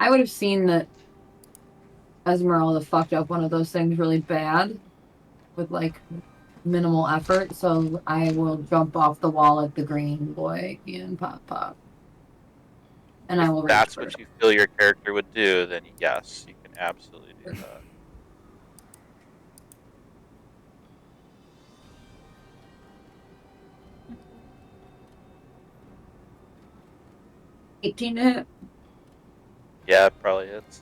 I would have seen that Esmeralda fucked up one of those things really bad with like minimal effort, so I will jump off the wall at the green boy and pop. And I will If that's what you feel your character would do, then yes, you can absolutely do that. $18 to hit. Yeah, it probably hits.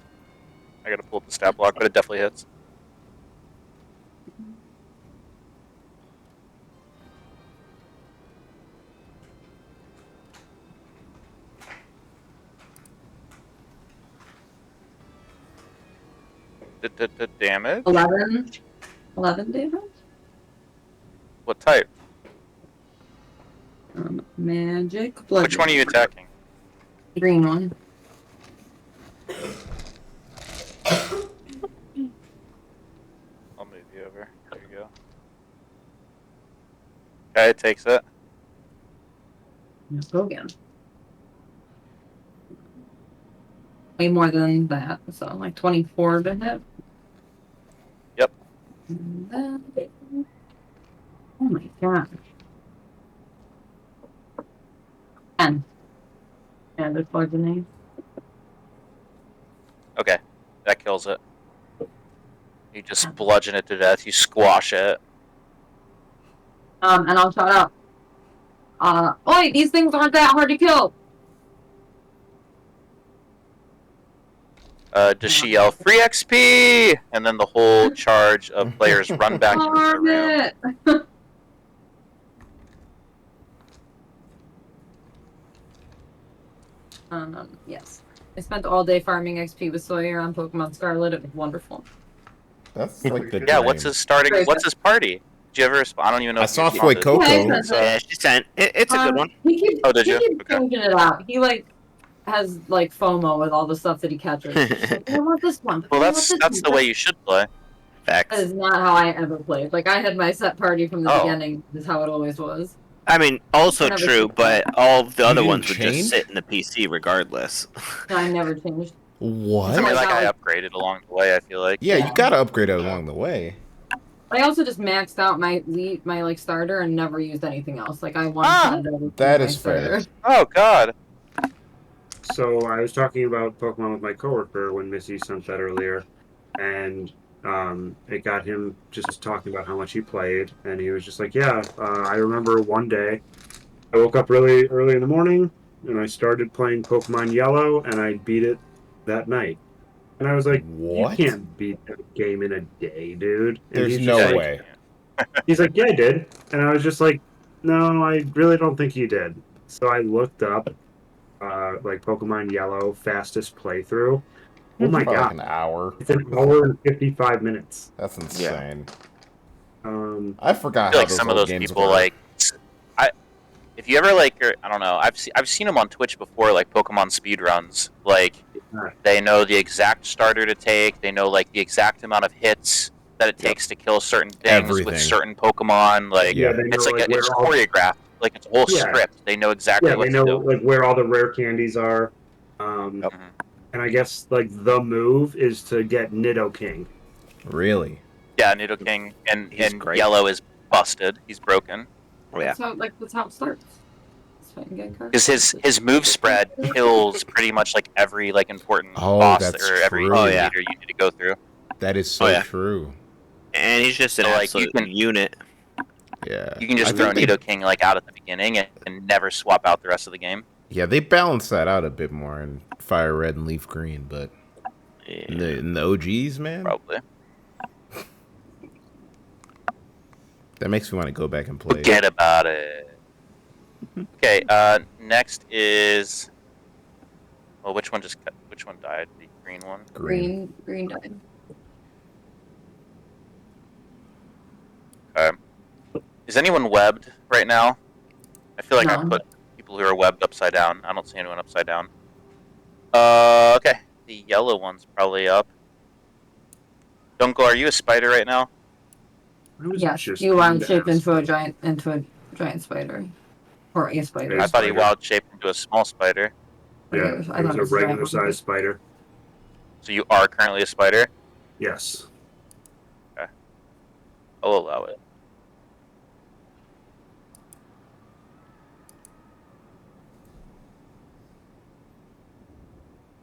I gotta pull up the stat block, but it definitely hits. The damage? 11 damage? What type? Magic. Blood. Which one are you attacking? The green one. I'll move you over. There you go. Okay, it takes it. Let's go again. Way more than that, so like 24 to hit. Yep. Then, oh my gosh. 10. Yeah, the bludgeoning. Okay, that kills it. You just bludgeon it to death. You squash it. And I'll shout out. Oi, these things aren't that hard to kill. Does she yell free XP? And then the whole charge of players run back into the room. Yes. I spent all day farming XP with Sawyer on Pokemon Scarlet. It was wonderful. That's like the yeah. What's his starting? What's his party? Did you ever respond? I don't even know. I saw Soy Coco. Yeah, she sent. It's a good one. He keeps, oh, did you? He keeps changing it out. He like has like FOMO with all the stuff that he catches. Like, I want this one. Well, that's the way you should play. Facts. That is not how I ever played. Like I had my set party from the beginning. This is how it always was. I mean, also true, but all of the other ones would just sit in the PC regardless. No, I never changed. What? I mean, like I upgraded along the way. I feel like. Yeah, you gotta upgrade it along the way. I also just maxed out my like starter and never used anything else. Like I wanted that is fair. Oh God. So I was talking about Pokemon with my coworker when Missy sent that earlier, and it got him just talking about how much he played, and he was just like, "Yeah, I remember one day I woke up really early in the morning and I started playing Pokemon Yellow, and I beat it that night." And I was like, "What? You can't beat that game in a day, dude." And there's no way. He's like, "Yeah, I did," and I was just like, "No, I really don't think you did." So I looked up. Like Pokemon Yellow fastest playthrough. Oh my god! Like an hour. It's an hour and 55 minutes. That's insane. Yeah. I forgot. I feel like some of those people like. If you ever like, I don't know. I've seen them on Twitch before, like Pokemon speedruns. Like they know the exact starter to take. They know like the exact amount of hits that it takes to kill certain things with certain Pokemon. Like it's like it's choreographed. Like it's a whole script. They know exactly what to do. Yeah, they know like where all the rare candies are. And I guess like the move is to get Nidoking. Really? Yeah, Nidoking and Yellow is busted. He's broken. Oh, yeah. That's how it starts. Because his move spread kills pretty much like every like important boss or every leader you need to go through. That is so true. And he's just an absolute unit. Yeah. You can just throw Nidoking like out at the beginning and never swap out the rest of the game. Yeah, they balance that out a bit more in Fire Red and Leaf Green, but in the OGs, man, probably. That makes me want to go back and play. Forget about it. Okay, next is. Well, which one died? The green one. Green died. Okay. Is anyone webbed right now? I feel like I put people who are webbed upside down. I don't see anyone upside down. Okay. The yellow one's probably up. Dunkel, are you a spider right now? Yes, you wild shaped into a giant spider. Or a spider. I thought he wild shaped into a small spider. Yeah, it was a regular sized spider. So you are currently a spider? Yes. I'll allow it.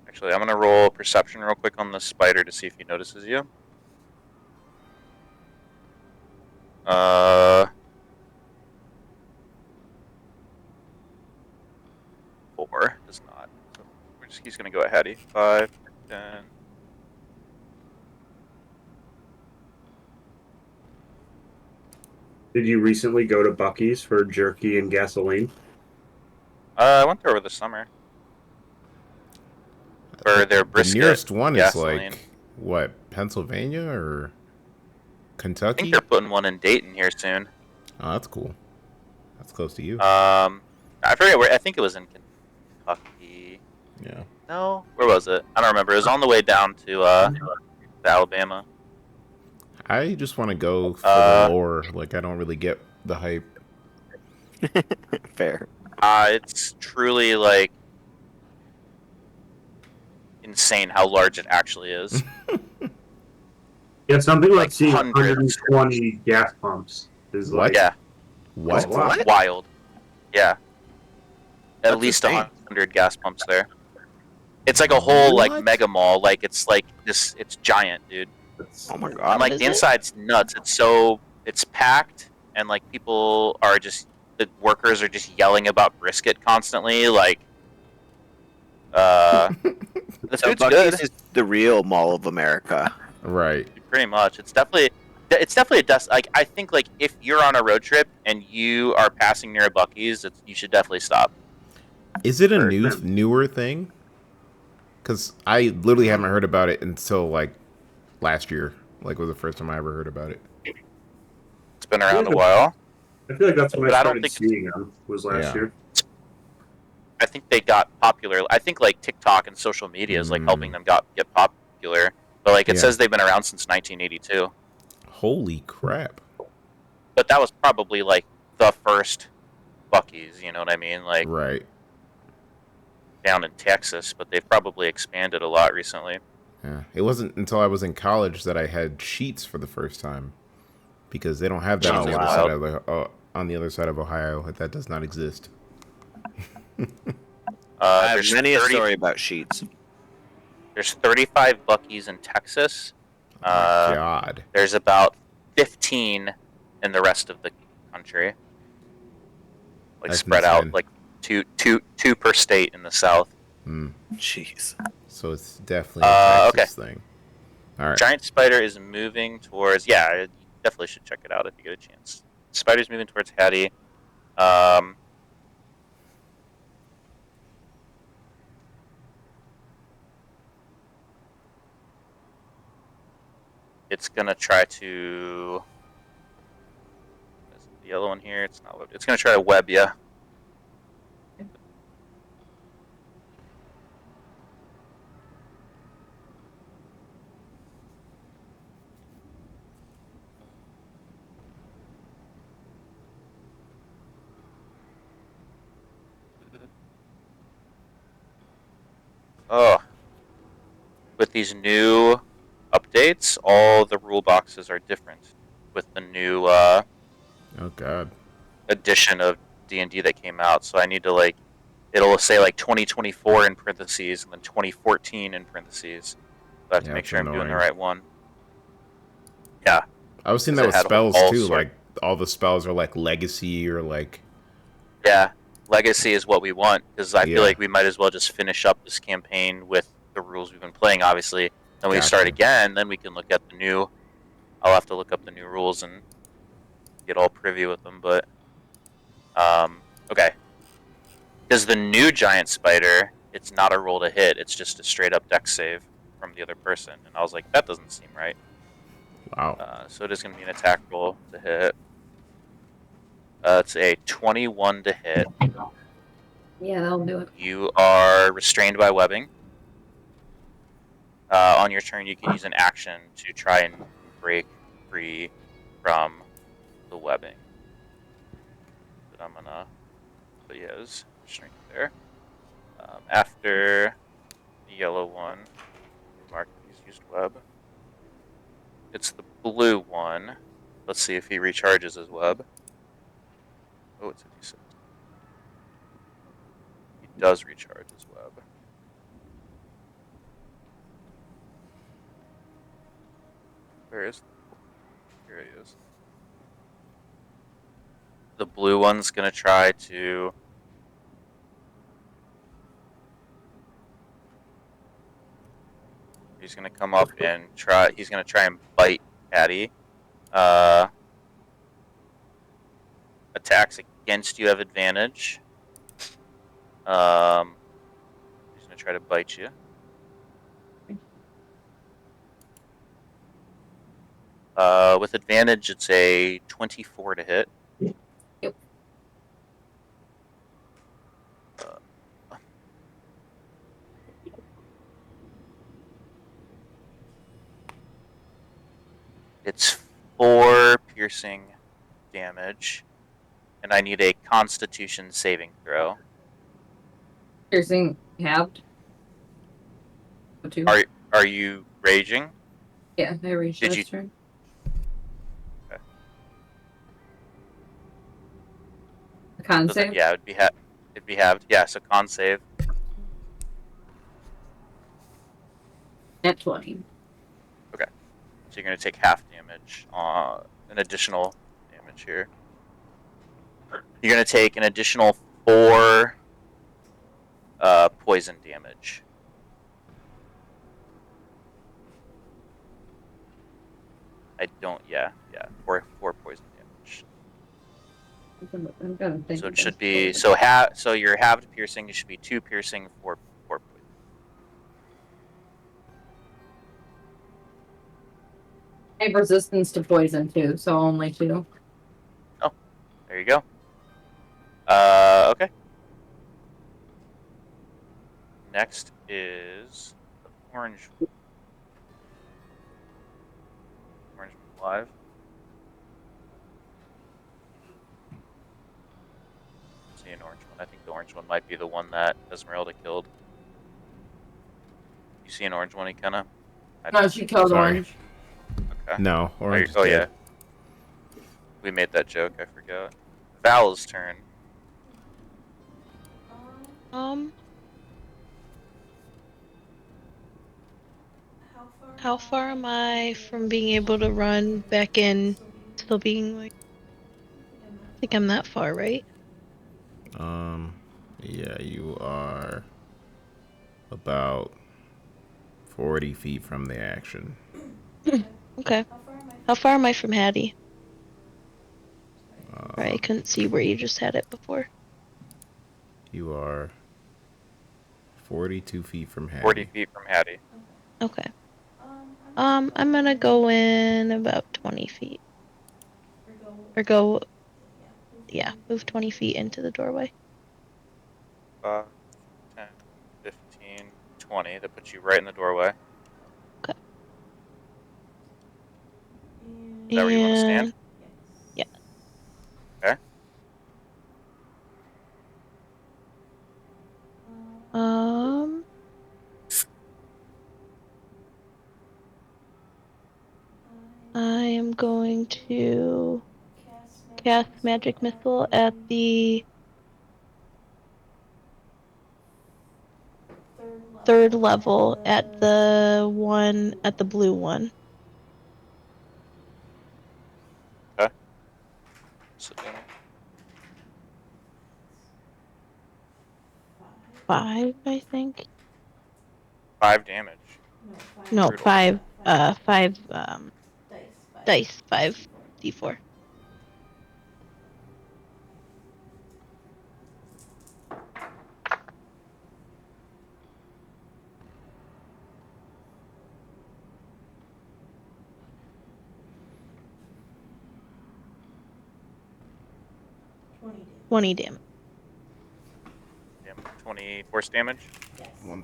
Actually, I'm going to roll perception real quick on the spider to see if he notices you. 4 does not. So he's going to go ahead. 5, 10. Did you recently go to Buc-ee's for jerky and gasoline? I went there over the summer. For their The brisket. nearest one is gasoline. like, what, Pennsylvania or I Kentucky? think they're putting one in Dayton here soon. Oh, that's cool. That's close to you. I forget where. I think it was in Kentucky. Yeah. No, where was it? I don't remember. It was on the way down to Alabama. I just want to go for the lore. Like, I don't really get the hype. Fair. It's truly like insane how large it actually is. Yeah, something like seeing hundreds. 120 gas pumps is What? like Yeah, What? Oh, wow. wild. Yeah, at That's least insane. 100 gas pumps there. It's like a whole like What? mega mall. Like it's like this. It's giant, dude. That's, Oh my And god. like the inside's nuts. It's packed, and like people are just the workers are just yelling about brisket constantly. Like, the So food's good. Buc-ee's is the real Mall of America. Right. Pretty much. It's definitely a dust. Like I think like if you're on a road trip and you are passing near a Buc-ee's, you should definitely stop. Is it a Or- newer thing? Because I literally haven't heard about it until like last year. Like was the first time I ever heard about it. It's been around Yeah, a while. I feel like that's when But I I don't started think it's- seeing them was last Yeah. year. I think they got popular. I think like TikTok and social media is like helping them get popular. But like it Yeah. says they've been around since 1982. Holy crap. But that was probably like the first Buc-ee's. You know what I mean? Like Right. down in Texas, but they've probably expanded a lot recently. Yeah. It wasn't until I was in college that I had Sheets for the first time. Because they don't have that Sheetz on the is other wild. side of on the other side of Ohio. That does not exist. I have There's many a 30 story about Sheets. There's 35 Buc-ee's in Texas. Oh my god. There's about 15 in the rest of the country. Like That's spread insane. out, like two per state in the South. Jeez. So it's definitely a Texas thing. All right. Giant spider is moving towards. Yeah, you definitely should check it out if you get a chance. Spider's moving towards Hattie. It's gonna try to. Is the yellow one here? It's not. It's gonna try to web you. Oh, with these new updates, all the rule boxes are different. With the new Oh god. edition of D&D that came out, so I need to like, it'll say like 2024 in parentheses and then 2014 in parentheses. So I have to Yeah, make it's sure I'm doing the annoying. right one. Yeah, I was seeing Because that it with had spells all too. sort- Like all the spells are like legacy or like yeah. Legacy is what we want because I Yeah. feel like we might as well just finish up this campaign with the rules we've been playing. Obviously, then we start Gotcha. again. Then we can look at the new. I'll have to look up the new rules and get all privy with them. But okay, because the new giant spider, it's not a roll to hit. It's just a straight up dex save from the other person. And I was like, that doesn't seem right. wow. So it is going to be an attack roll to hit. It's a 21 to hit. Yeah, that'll do it. You are restrained by webbing. On your turn, you can use an action to try and break free from the webbing. But I'm gonna put you as restrained there. After the yellow one, mark used web. It's the blue one. Let's see if he recharges his web. Oh, it's a D6. He does recharge his web. Where is? Here he is. The blue one's gonna try to. He's gonna come up and try. He's gonna try and bite Patty. Attacks against you have advantage. He's gonna try to bite you. With advantage, it's a 24 to hit. Yep. It's 4 piercing damage, and I need a Constitution saving throw. Piercing halved. O two. Are you raging? Yeah, I reached Did that you- turn. Okay. A con So that- save? yeah, it'd be halved. Yeah, so con save. At 20. So you're gonna take half damage. An additional damage here. You're gonna take an additional 4 poison damage. I don't. Yeah. 4 poison damage. I'm gonna think. So it should be so your halved piercing. It should be 2 piercing, 4 poison. I have resistance to poison too, so only 2. There you go. Okay. Next is the orange. Orange live. See an orange one. I think the orange one might be the one that Esmeralda killed. You see an orange one, Ikenna? No, she killed Sorry. orange. Okay. No, orange. Oh yeah. We made that joke. I forgot. Val's turn. How far am I from being able to run back in, still being like, I think I'm that far, right? Yeah, you are about 40 feet from the action. Okay. How far am I from Hattie? Right, I couldn't see where you just had it before. You are 42 feet from Hattie. 40 feet from Hattie. Okay. I'm gonna go in about 20 feet. Or go, yeah, move 20 feet into the doorway. 5, 10, 15, 20. That puts you right in the doorway. Okay. Is that where you want to stand? Yeah. Okay. I am going to cast Magic Missile at the 3rd level at the blue one. Okay. So, 5, I think. 5 damage. No, Brutal. 5. 5. Dice. 5d4. $20 damage. 20 force damage.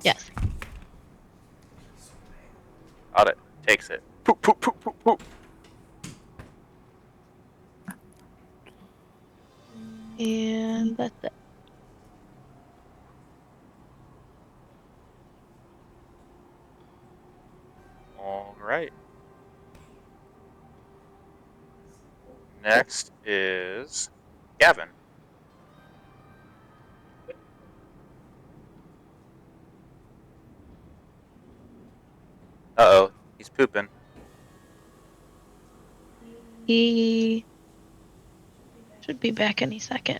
Yes. Audit takes it. Poop, poop, poop, poop, poop. And that's it. right. Next is Gavin. Uh-oh, he's pooping. He should be back any second.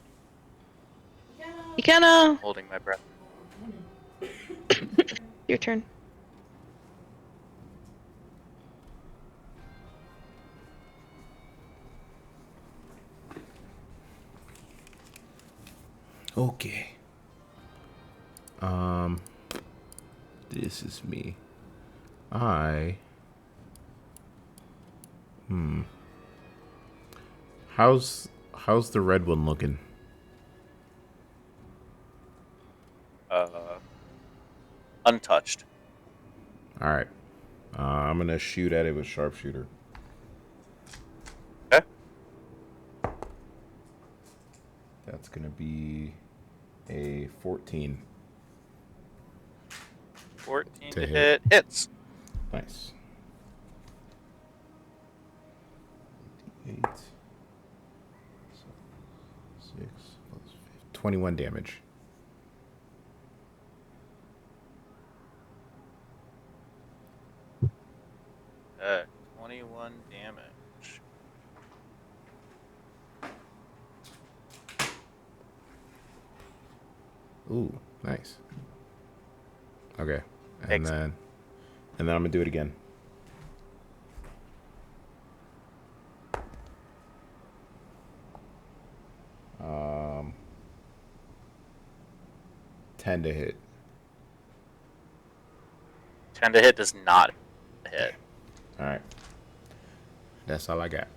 You kinda. Holding my breath. Your turn. Okay. This is me. How's the red one looking? Untouched. All right. I'm gonna shoot at it with sharpshooter. Okay. That's gonna be a 14. 14 To to hit. hit. Hits. Nice. 8. 6 plus 21 damage. Uh, 21 damage. Ooh, nice. Okay. And Thanks. then I'm gonna do it again. Um 10 to hit. 10 to hit does not hit. Alright. That's all I got.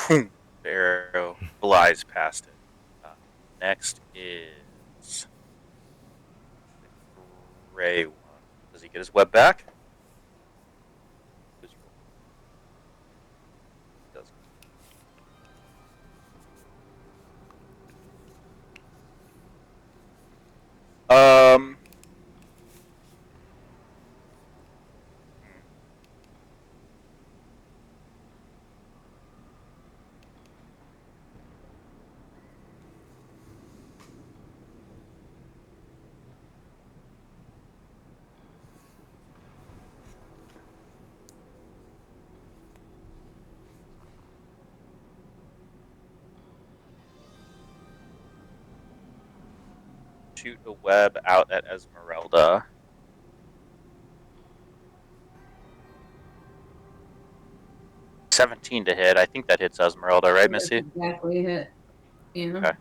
The arrow flies past it. Next is the gray one. Does he get his web back? Does. Shoot a web out at Esmeralda. $17 to hit. I think that hits Esmeralda, right, That's Missy? exactly it. Yeah. Okay.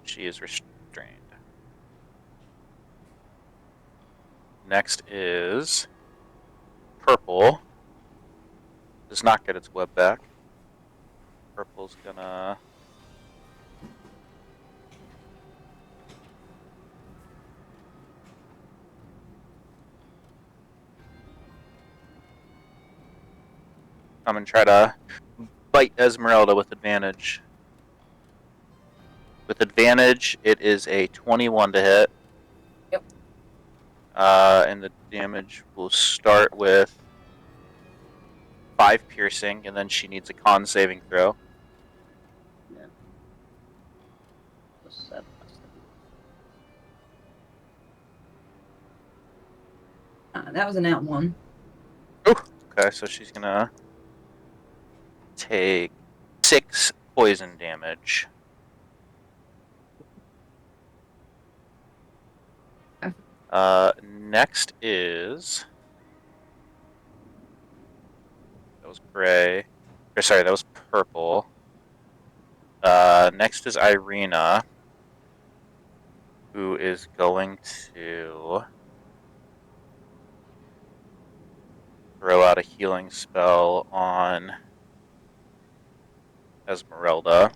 She is restrained. Next is purple. Does not get its web back. Purple's gonna come and try to bite Esmeralda with advantage. With advantage, it is a 21 to hit. Yep. And the damage will start with 5 piercing, and then she needs a con saving throw. Yeah. That was an at one. Ooh. Okay, so she's gonna take 6 poison damage. Next is that was gray. Or sorry, that was purple. Next is Irina, who is going to throw out a healing spell on Esmeralda.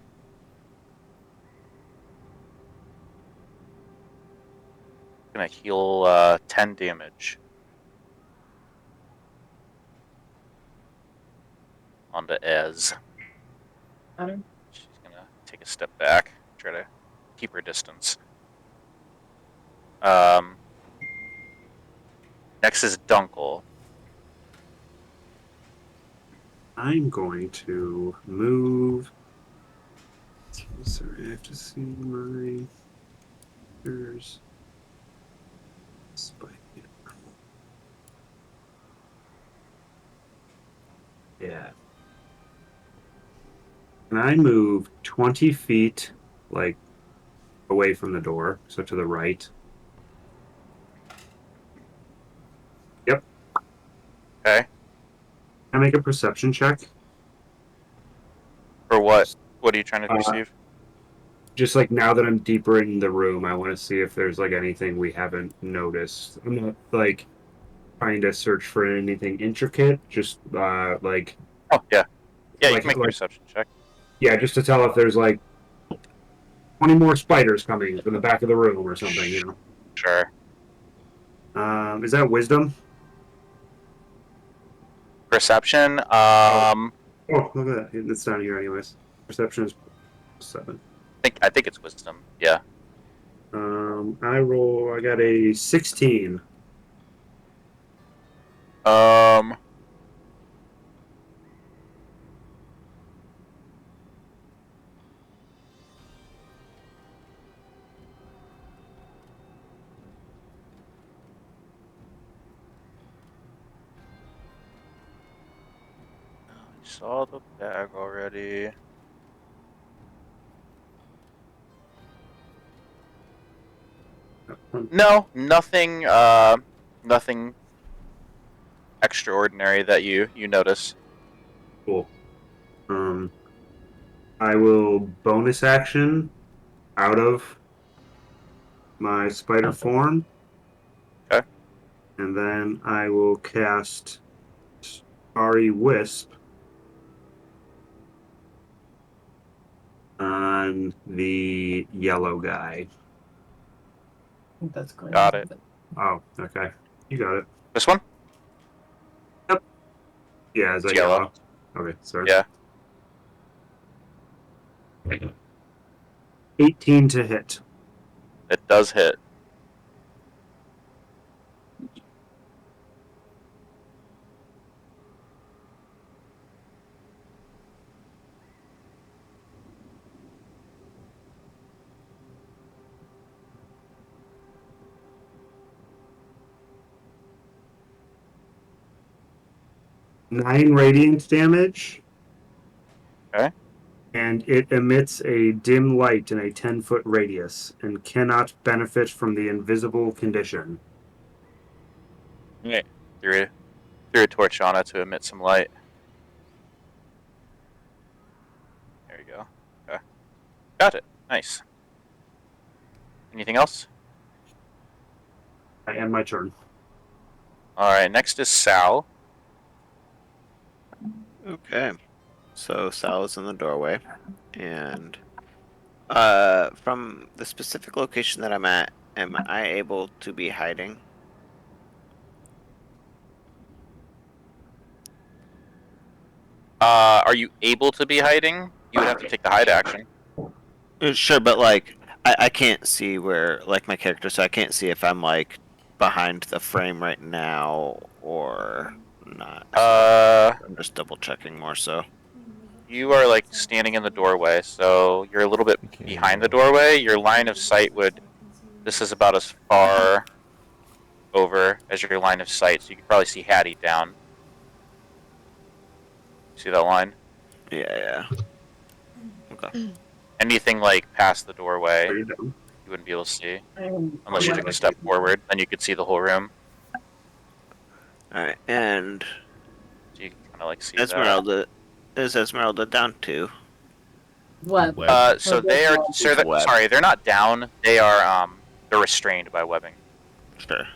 Gonna heal 10 damage onto Ez. She's gonna take a step back, try to keep her distance. Next is Dunkel. I'm going to move. Sorry, I have to see my. There's. Spike. Yeah. And I move 20 feet, like, away from the door, so to the right. Yep. Okay. I make a perception check. For what? What are you trying to Uh, perceive? Just like now that I'm deeper in the room, I want to see if there's like anything we haven't noticed. I'm not like trying to search for anything intricate, just like Oh, yeah. Yeah, you can make a like perception check. yeah, just to tell if there's like 20 more spiders coming from the back of the room or something, you know. Sure. Is that wisdom? Perception. Oh, look at that. It's down here anyways. Perception is 7. I think it's wisdom. Yeah. I got a 16. Um. I saw the bag already. No, nothing. Nothing extraordinary that you notice. Cool. I will bonus action out of my spider form. Okay. And then I will cast Starry Wisp on the yellow guy. I think that's great. Got it. Oh, okay. You got it. This one? Yeah, is that It's yellow. Okay, sorry. Yeah. 18 to hit. It does hit. Nine radiant damage. Okay. And it emits a dim light in a 10-foot radius and cannot benefit from the invisible condition. Yeah. Threw a torch on it to emit some light. There you go. Okay. Got it. Nice. Anything else? I end my turn. All right. Next is Sal. Okay. So Sal is in the doorway, and from the specific location that I'm at, am I able to be hiding? Are you able to be hiding? You would have to take the hide action. Sure, but like I can't see where like my character, so I can't see if I'm like behind the frame right now or not. So I'm just double checking more so. You are like standing in the doorway, so you're a little bit behind the doorway. Your line of sight would. This is about as far over as your line of sight, so you can probably see Hattie down. See that line? Yeah. Okay. Anything like past the doorway, Are you done? you wouldn't be able to see unless you took a step forward. Then you could see the whole room. All right, and So you can kind of like see Esmeralda is Esmeralda down too? What? that. So they are. So Web. sorry, they're not down. They are. They're restrained by webbing. Sure.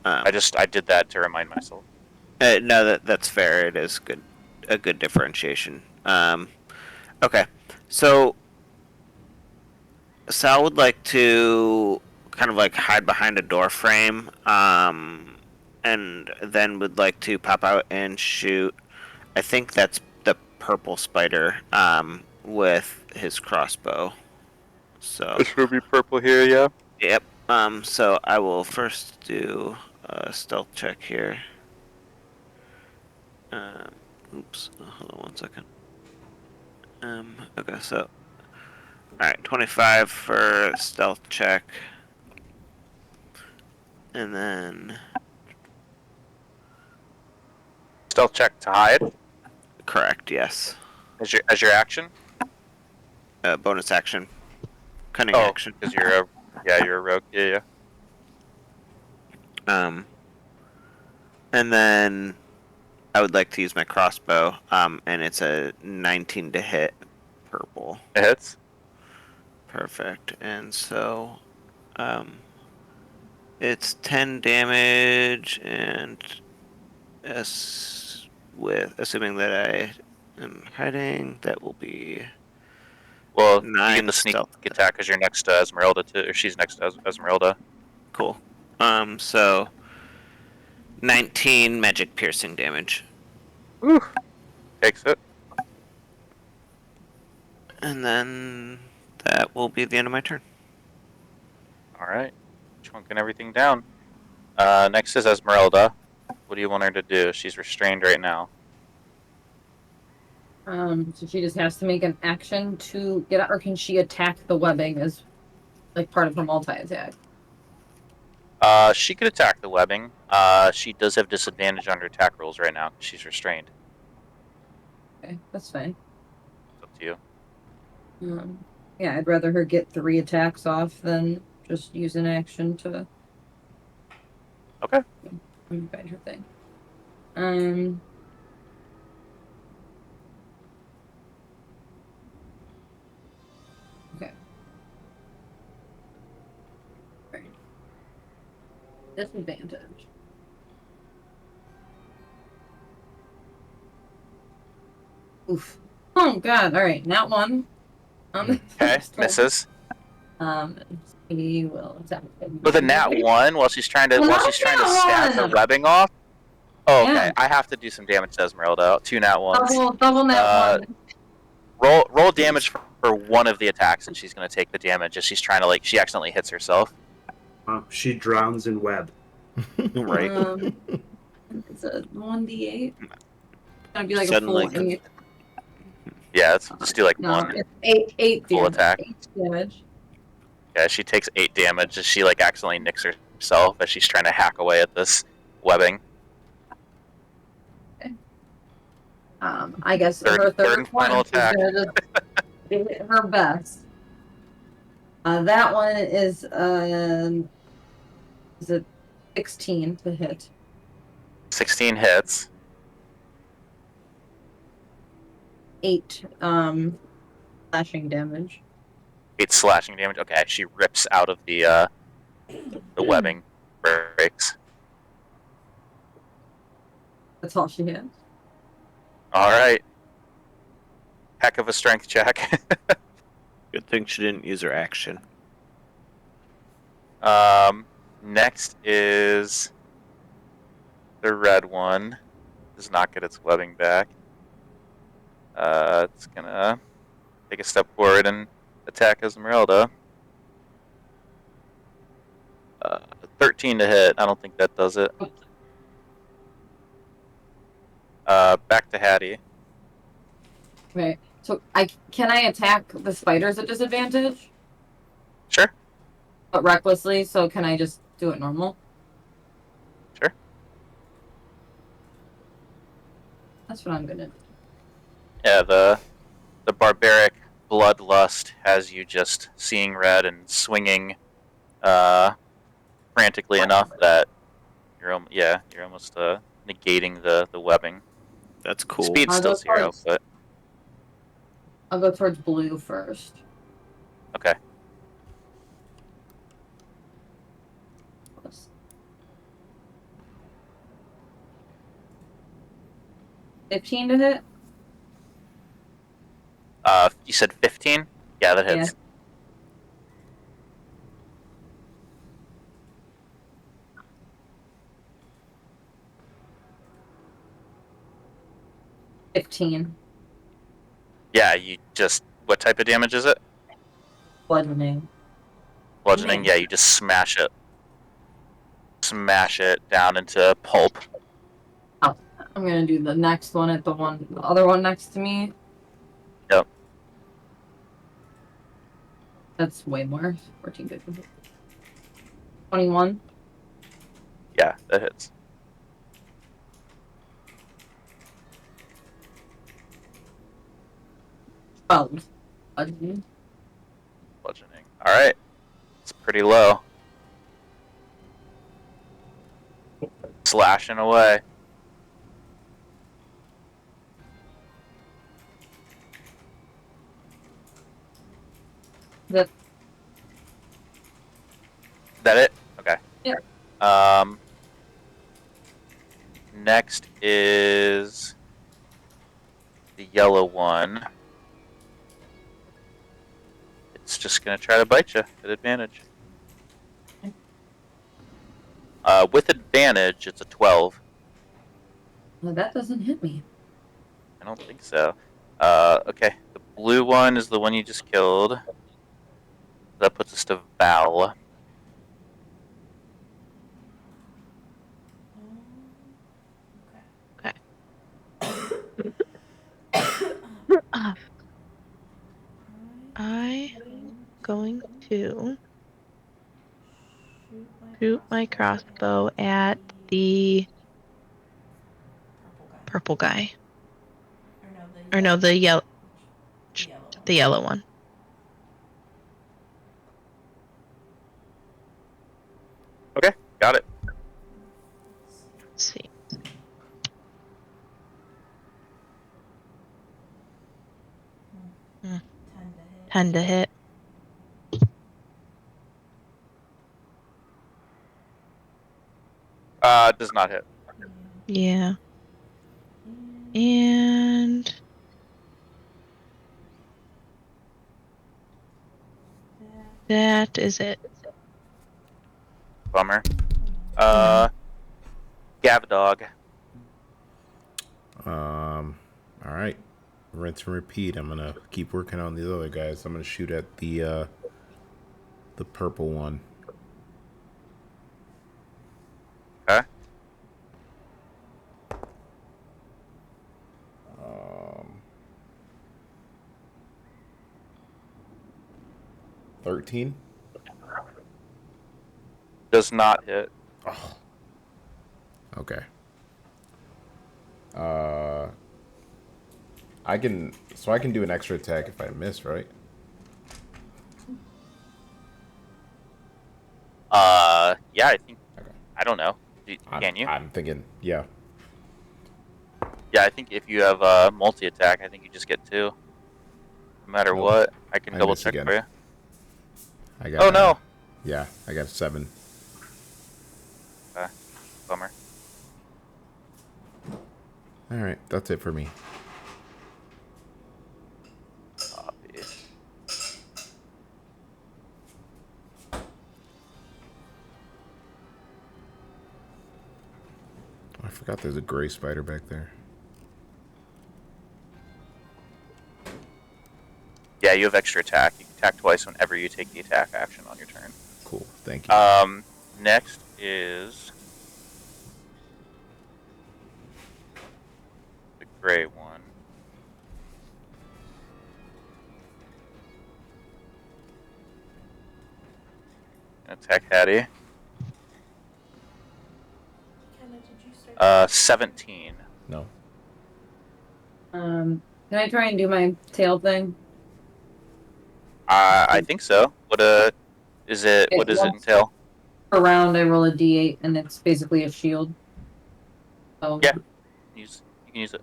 I did that to remind myself. No, that's fair. It is a good differentiation. Okay, so Sal would like to kind of like hide behind a door frame, and then would like to pop out and shoot. I think that's the purple spider, with his crossbow. So This would be purple here, yeah. yep. So I will first do stealth check here. Oops. Hold on 1 second. Okay, so. Alright, 25 for stealth check. And then. Stealth check to hide Correct, yes. as your action. Bonus action. Cunning Oh, action. because you're a rogue. Yeah. And then I would like to use my crossbow. And it's a 19 to hit purple. It hits. Perfect. And so, it's 10 damage, and assuming that I am hiding, that will be Well, you 9 get the sneak stealth. attack because you're next to Esmeralda too, or she's next to Esmeralda. Cool. So 19 magic piercing damage. Woo. Takes it. And then that will be the end of my turn. All right. Chunking everything down. Next is Esmeralda. What do you want her to do? She's restrained right now. So she just has to make an action to get out, or can she attack the webbing as like part of her multi-attack? She could attack the webbing. She does have disadvantage on her attack rolls right now because she's restrained. Okay, that's fine. It's up to you. Yeah, I'd rather her get 3 attacks off than just use an action to. Okay. Let me find her thing. Okay. Right. Disadvantage. Oof. Oh god, alright, not one. Okay, First one. misses. He will attack. With a nat 1 while she's trying to stab the one! webbing off. Oh, okay. Yeah. I have to do some damage to Esmeralda. 2 nat 1s. Double nat 1. Roll damage for one of the attacks, and she's going to take the damage as she's trying to she accidentally hits herself. She drowns in web. Right. It's a 1d8. It's gonna be like Suddenly a full 8. Yeah, let's just do like No, one it's 8 full damage. attack. 8 damage. Yeah, she takes 8 damage as she accidentally nicks herself as she's trying to hack away at this webbing. I guess Third her and final attack. Hit her best. That one is it 16 to hit? 16 hits. 8 slashing damage. 8 slashing damage. Okay, she rips out of the webbing, breaks. That's all she has. All right. Heck of a strength check. Good thing she didn't use her action. Next is the red one. Does not get its webbing back. It's gonna take a step forward and attack Esmeralda. 13 to hit. I don't think that does it. Back to Hattie. Okay. So can I attack the spiders at disadvantage? Sure. But recklessly, so can I just do it normal? Sure. That's what I'm gonna do. Yeah, the barbaric bloodlust has you just seeing red and swinging frantically enough that you're almost negating the webbing. That's cool. Speed's still 0, but I'll go towards blue first. okay. Plus 15 to hit? You said 15? Yeah, that hits. 15. Yeah, you just... What type of damage is it? Bludgeoning. Bludgeoning? Yeah, you just smash it. smash it down into pulp. I'm gonna do the next one at the other one next to me. Yep. That's way more. 14 good. 21. Yeah, that hits. Bludgeoning. Bludgeoning. All right. It's pretty low. Slashing away. That That it? Okay. Yeah. Next is the yellow one. It's just gonna try to bite you at advantage. With advantage, it's a 12. well, that doesn't hit me. I don't think so. Okay. The blue one is the one you just killed. That puts us to Val. I'm going to shoot my crossbow at the purple guy. Or no, the yellow one. Okay, got it. Let's see. Hmm. 10 to hit. Does not hit. Yeah. And that is it. Bummer. Gavdog. All right. Rinse and repeat. I'm gonna keep working on these other guys. I'm gonna shoot at the purple one. Okay. 13. Does not hit. Oh. Okay. I can do an extra attack if I miss, right? Yeah, I think. Okay. I don't know. Can you? I'm thinking, yeah. Yeah, I think if you have multi attack, I think you just get 2. No matter Nope. what, I can I double miss check again. for you. I got. Oh no! Yeah, I got 7. Bummer. All right, that's it for me. Copy. I forgot there's a gray spider back there. Yeah, you have extra attack. You can attack twice whenever you take the attack action on your turn. Cool, thank you. Next is the gray one. Attack Hattie. 17. No. Can I try and do my tail thing? I think so. What is it? What does it entail? Per round, I roll a d8, and it's basically a shield. So Yeah. You can use it.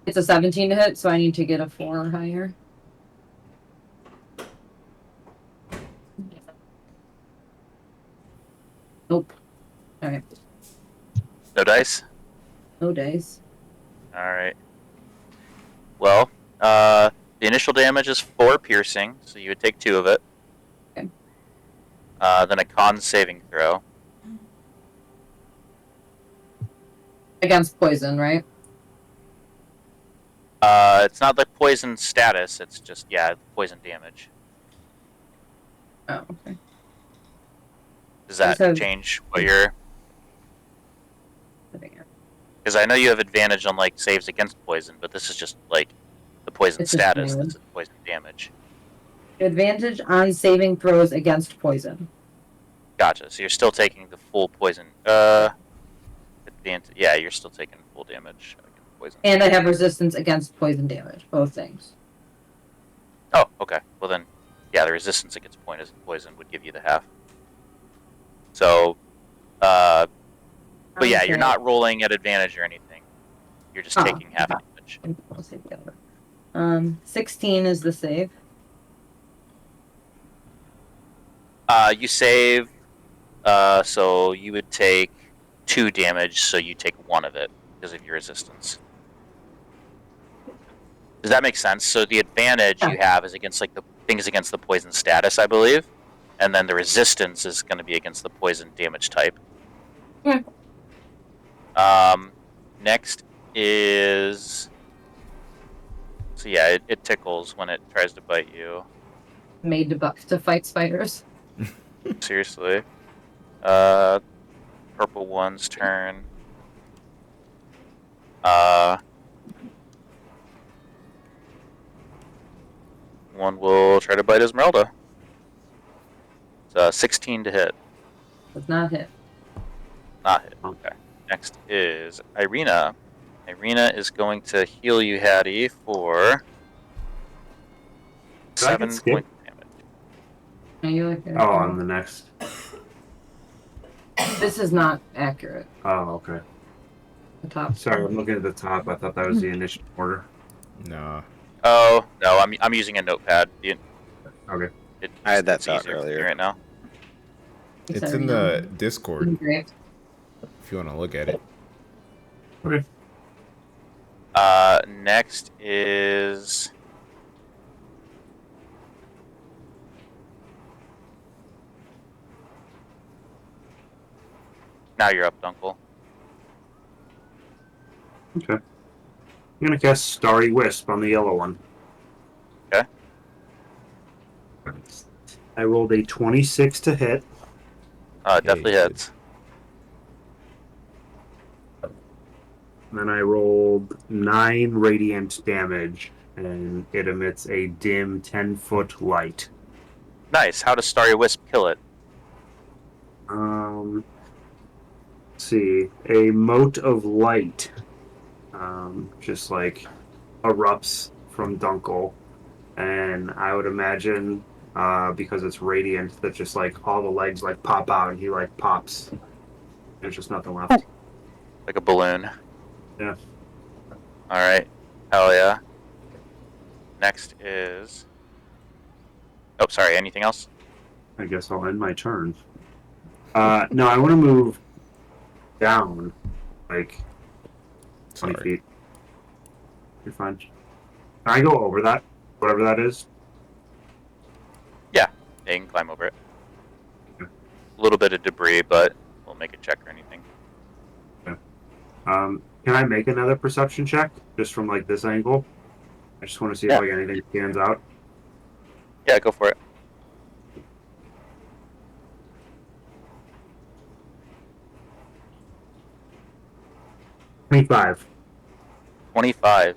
it's a 17 to hit, so I need to get a 4 or higher. Nope. All right. No dice. No dice. All right. Well, the initial damage is 4 piercing, so you would take 2 of it. Okay. Then a con saving throw. Against poison, right? It's not like poison status. It's just poison damage. Oh, okay. Does that have- change what you're Because I know you have advantage on like saves against poison, but this is just like the poison It's just status. damage. This is poison damage. Advantage on saving throws against poison. Gotcha. So you're still taking the full poison. Advantage. Yeah, you're still taking full damage against poison. And I have resistance against poison damage. Both things. Oh, okay. Well then, yeah, the resistance against poison would give you the half. So, but yeah, you're Okay. not rolling at advantage or anything. You're just Oh, taking half okay. damage. I'll save the other. 16 is the save. You save. So you would take 2 damage. So you take 1 of it because of your resistance. Does that make sense? So the advantage you have is against like the things against the poison status, I believe, and then the resistance is going to be against the poison damage type. Yeah. Next is so yeah, it tickles when it tries to bite you. Made to fight spiders. Seriously. Purple one's turn. One will try to bite Esmeralda. It's 16 to hit. Does not hit. Not hit. Okay. Next is Irina. Irina is going to heal you, Hattie, for Did I get 7 skipped? points of damage. Are you like Oh, I'm the next. This is not accurate. Oh, okay. The top. Sorry, I'm looking at the top. I thought that was the initiative order. Nah. Oh no, I'm using a notepad. Okay. I had that it's thought easier for me earlier. right now. It's in the Discord Great. if you want to look at it. Okay. Next is now you're up, Dunkel. Okay. I'm gonna cast Starry Wisp on the yellow one. Okay. I rolled a 26 to hit. Definitely good. hits. And then I rolled 9 radiant damage, and it emits a dim 10-foot light. Nice. How does Starry Wisp kill it? Let's see, a mote of light, just like erupts from Dunkel, and I would imagine, because it's radiant, that just like all the legs like pop out, and he like pops. There's just nothing left. Like a balloon. Yeah. Alright. Hell yeah. Next is... Oh, sorry. Anything else? I guess I'll end my turn. No, I want to move down, like 20 Sorry. feet. You're fine. Can I go over that? Whatever that is? Yeah, you can climb over it. Okay. A little bit of debris, but we'll make a check or anything. Can I make another perception check just from like this angle? I just want to see Yeah. if like anything stands out. Yeah, go for it. $25. 25.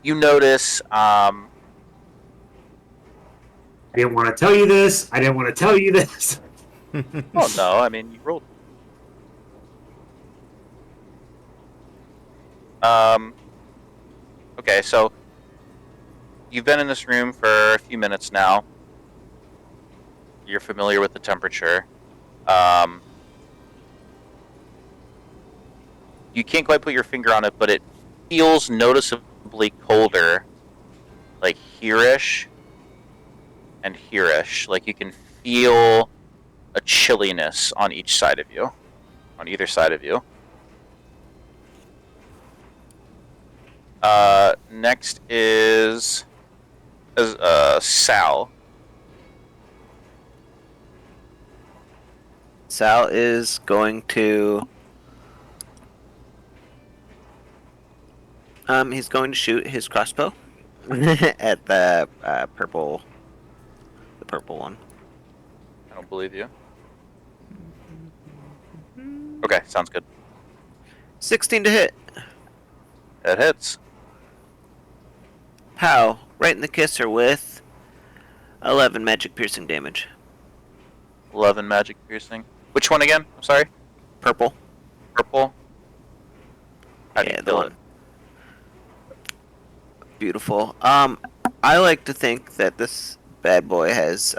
You notice, I didn't want to tell you this. I didn't want to tell you this. oh no, I mean, you rolled. Okay, so you've been in this room for a few minutes now. You're familiar with the temperature. You can't quite put your finger on it, but it feels noticeably colder, like here-ish and here-ish. Like you can feel a chilliness on each side of you, on either side of you. Next is Sal. Sal is going to He's going to shoot his crossbow at the purple one. I don't believe you. Okay, sounds good. 16 to hit. That hits. How? Right in the kisser with 11 magic piercing damage. 11 magic piercing. Which one again? I'm sorry. Purple. Purple. How do Yeah, you the kill one. it? Beautiful. I like to think that this bad boy has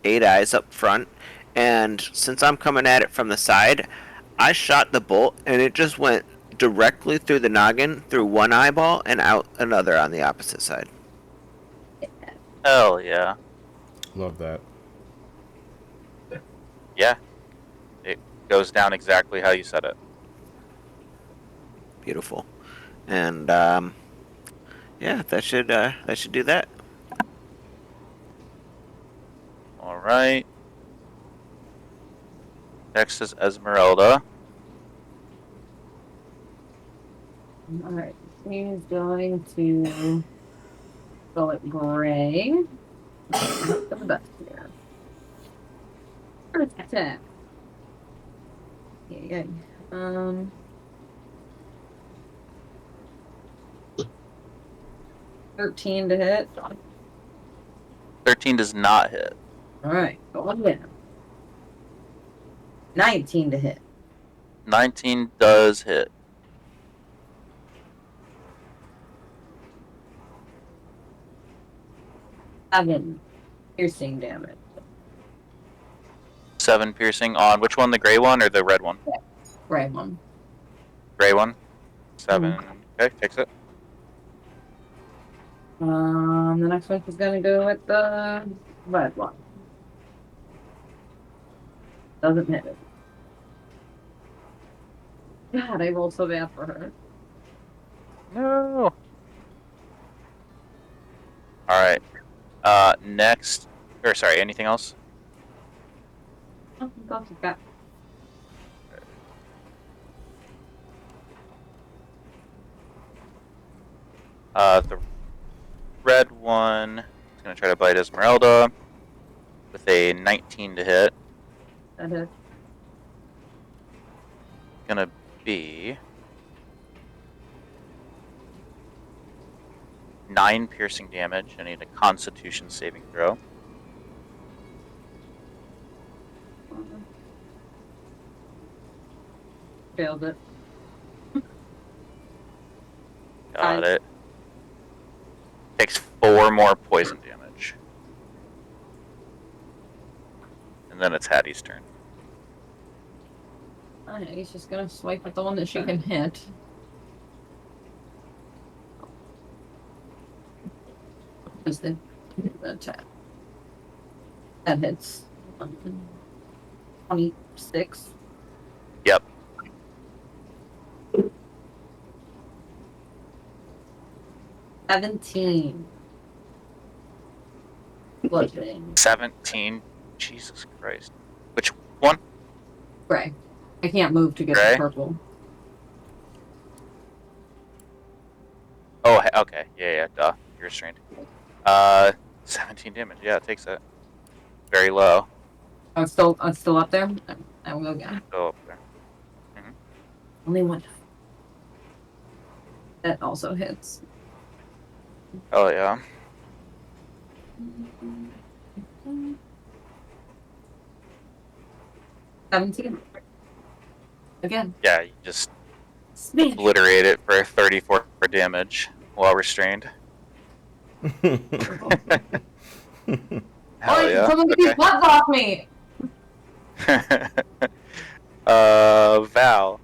8 eyes up front, and since I'm coming at it from the side, I shot the bolt and it just went directly through the noggin, through one eyeball, and out another on the opposite side. Hell yeah. Love that. Yeah. It goes down exactly how you said it. Beautiful. And yeah, that should do that. All right. Next is Esmeralda. Alright, he's going to go at Gray. Hope for the best here. First attack. Yeah. 13 to hit. 13 does not hit. Alright, go again. 19 to hit. 19 does hit. 7 piercing damage. 7 piercing on which one? The gray one or the red one? Gray one. Gray one. 7. Okay, fix it. The next one is gonna go with the red one. Doesn't hit it. God, I rolled so bad for her. No. All right. Next, or sorry, anything else? Oh, that's what got. The red one is gonna try to bite Esmeralda with a 19 to hit. That is. Gonna be 9 piercing damage. I need a Constitution saving throw. Failed it. Got it. Takes 4 more poison damage. And then it's Hattie's turn. Alright, he's just gonna swipe at the one that she can hit. Just the attack. That hits. 26. Yep. $17. Bludgeoning. 17. Jesus Christ. Which one? Gray. I can't move to get Gray? the purple. Oh, okay. Yeah, duh. You're restrained. 17 damage. Yeah, it takes it. Very low. Oh, it's still up there? I will go again. Go up there. Only one. That also hits. Oh, yeah. $17. Again. Yeah, you just Smash. obliterate it for 34 damage while restrained. Hell yeah. Someone get these buttons off me! Val.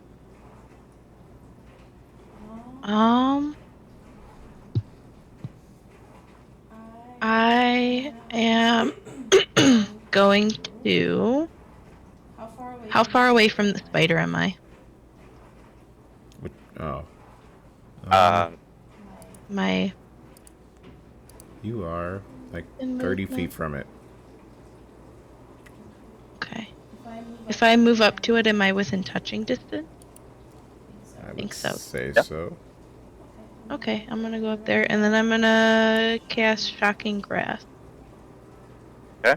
I am going to. How far away from the spider am I? Oh. My. You are like In 30 movement. feet from it. Okay. If I move up to it, am I within touching distance? I think would so. say Yeah. so. Okay, I'm gonna go up there, and then I'm gonna cast Shocking Grasp. Okay.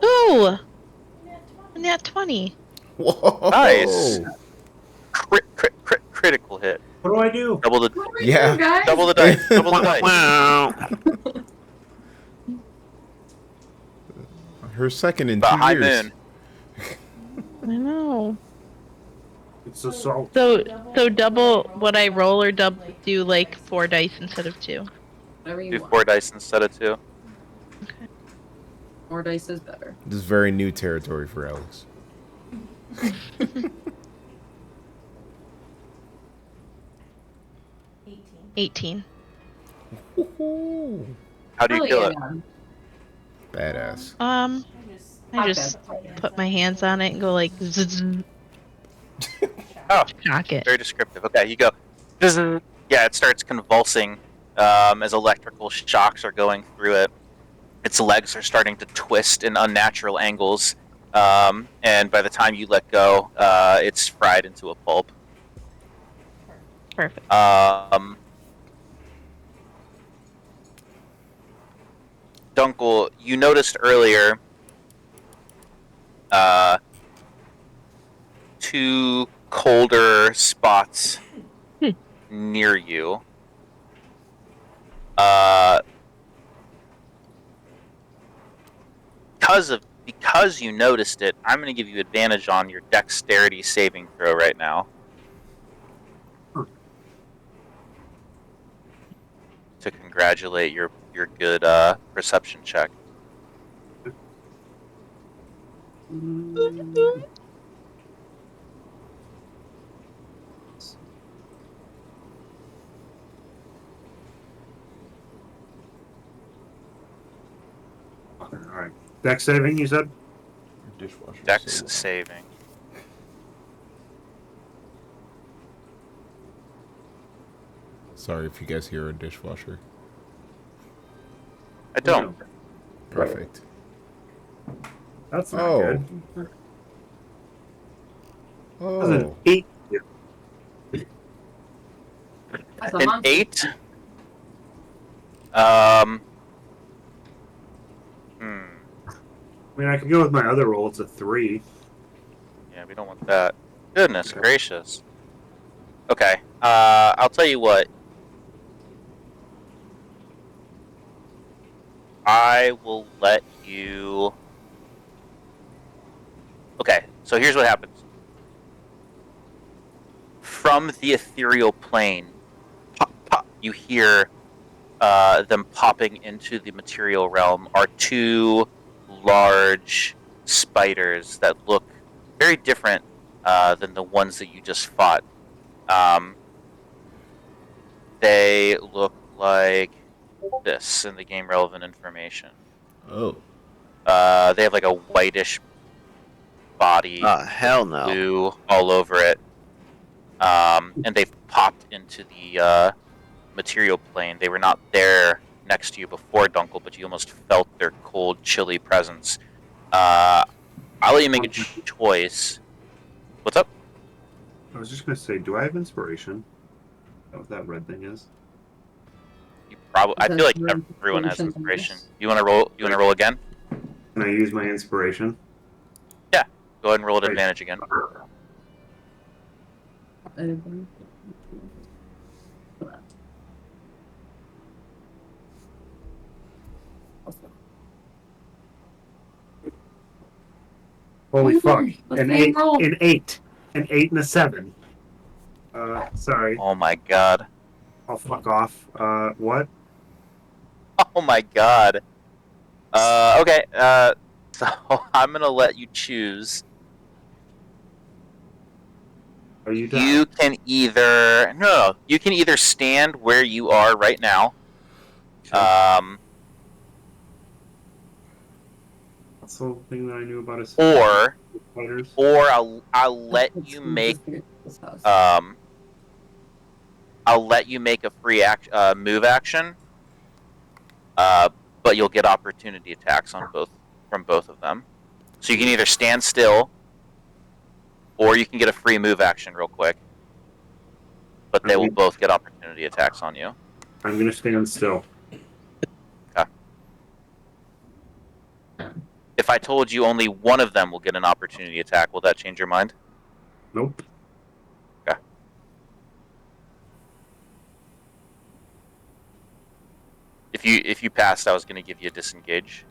Ooh! Nat 20. Whoa! Nice. Critical hit. What do I do? Double the What are we Yeah. doing, guys? double the dice. Double the Wow, dice. wow. Her second in But 2 high years. moon. I know. It's assault. So double what I roll, or do like 4 dice instead of 2. Whatever you Do want. 4 dice instead of 2. Okay. More dice is better. This is very new territory for Alex. 18. Woohoo. How do you Oh, kill yeah. it? Badass. I just put my hands on it and go like zzz, Oh, shock it. very descriptive. Okay, you go. Yeah, it starts convulsing as electrical shocks are going through it. Its legs are starting to twist in unnatural angles, and by the time you let go, it's fried into a pulp. Perfect. Dunkel, you noticed earlier 2 colder spots near you. Because you noticed it, I'm going to give you advantage on your dexterity saving throw right now. To congratulate your good perception check. Okay, all right. Dex saving, you said? Dishwasher. Dex saving. Sorry if you guys hear a dishwasher. I don't. Perfect. That's not Oh. good. That's an Oh. 8. That's a An monster. 8. I mean, I could go with my other roll. It's a 3. Yeah, we don't want that. Goodness gracious. Okay. I'll tell you what. I will let you. Okay, so here's what happens. From the ethereal plane, pop, pop, you hear them popping into the material realm are 2 large spiders that look very different than the ones that you just fought. They look like this in the game relevant information. Oh. They have like a whitish body, Hell no. blue all over it, and they've popped into the material plane. They were not there next to you before, Dunkel, but you almost felt their cold, chilly presence. I'll let you make a choice. What's up? I was just going to say, do I have inspiration? Is that what that red thing is? You probably. I Is feel like that everyone has inspiration inspiration. bonus? You want to roll? You want to roll again? Can I use my inspiration? Go ahead and roll at Right. advantage again. Holy fuck. Let's An see him 8. roll. An 8. An 8 and a 7. Sorry. Oh my god. I'll fuck off. What? Oh my god. Okay. So I'm gonna let you choose. Are you done? You can either you can either stand where you are right now. That's the whole thing that I knew about his Or spiders. I'll let you make I'll let you make a free move action. But you'll get opportunity attacks on both from both of them. So you can either stand still, Or you can get a free move action real quick. But they will both get opportunity attacks on you. I'm gonna stand still. Okay. If I told you only one of them will get an opportunity attack, will that change your mind? Nope. Okay. If you passed, I was going to give you a disengage.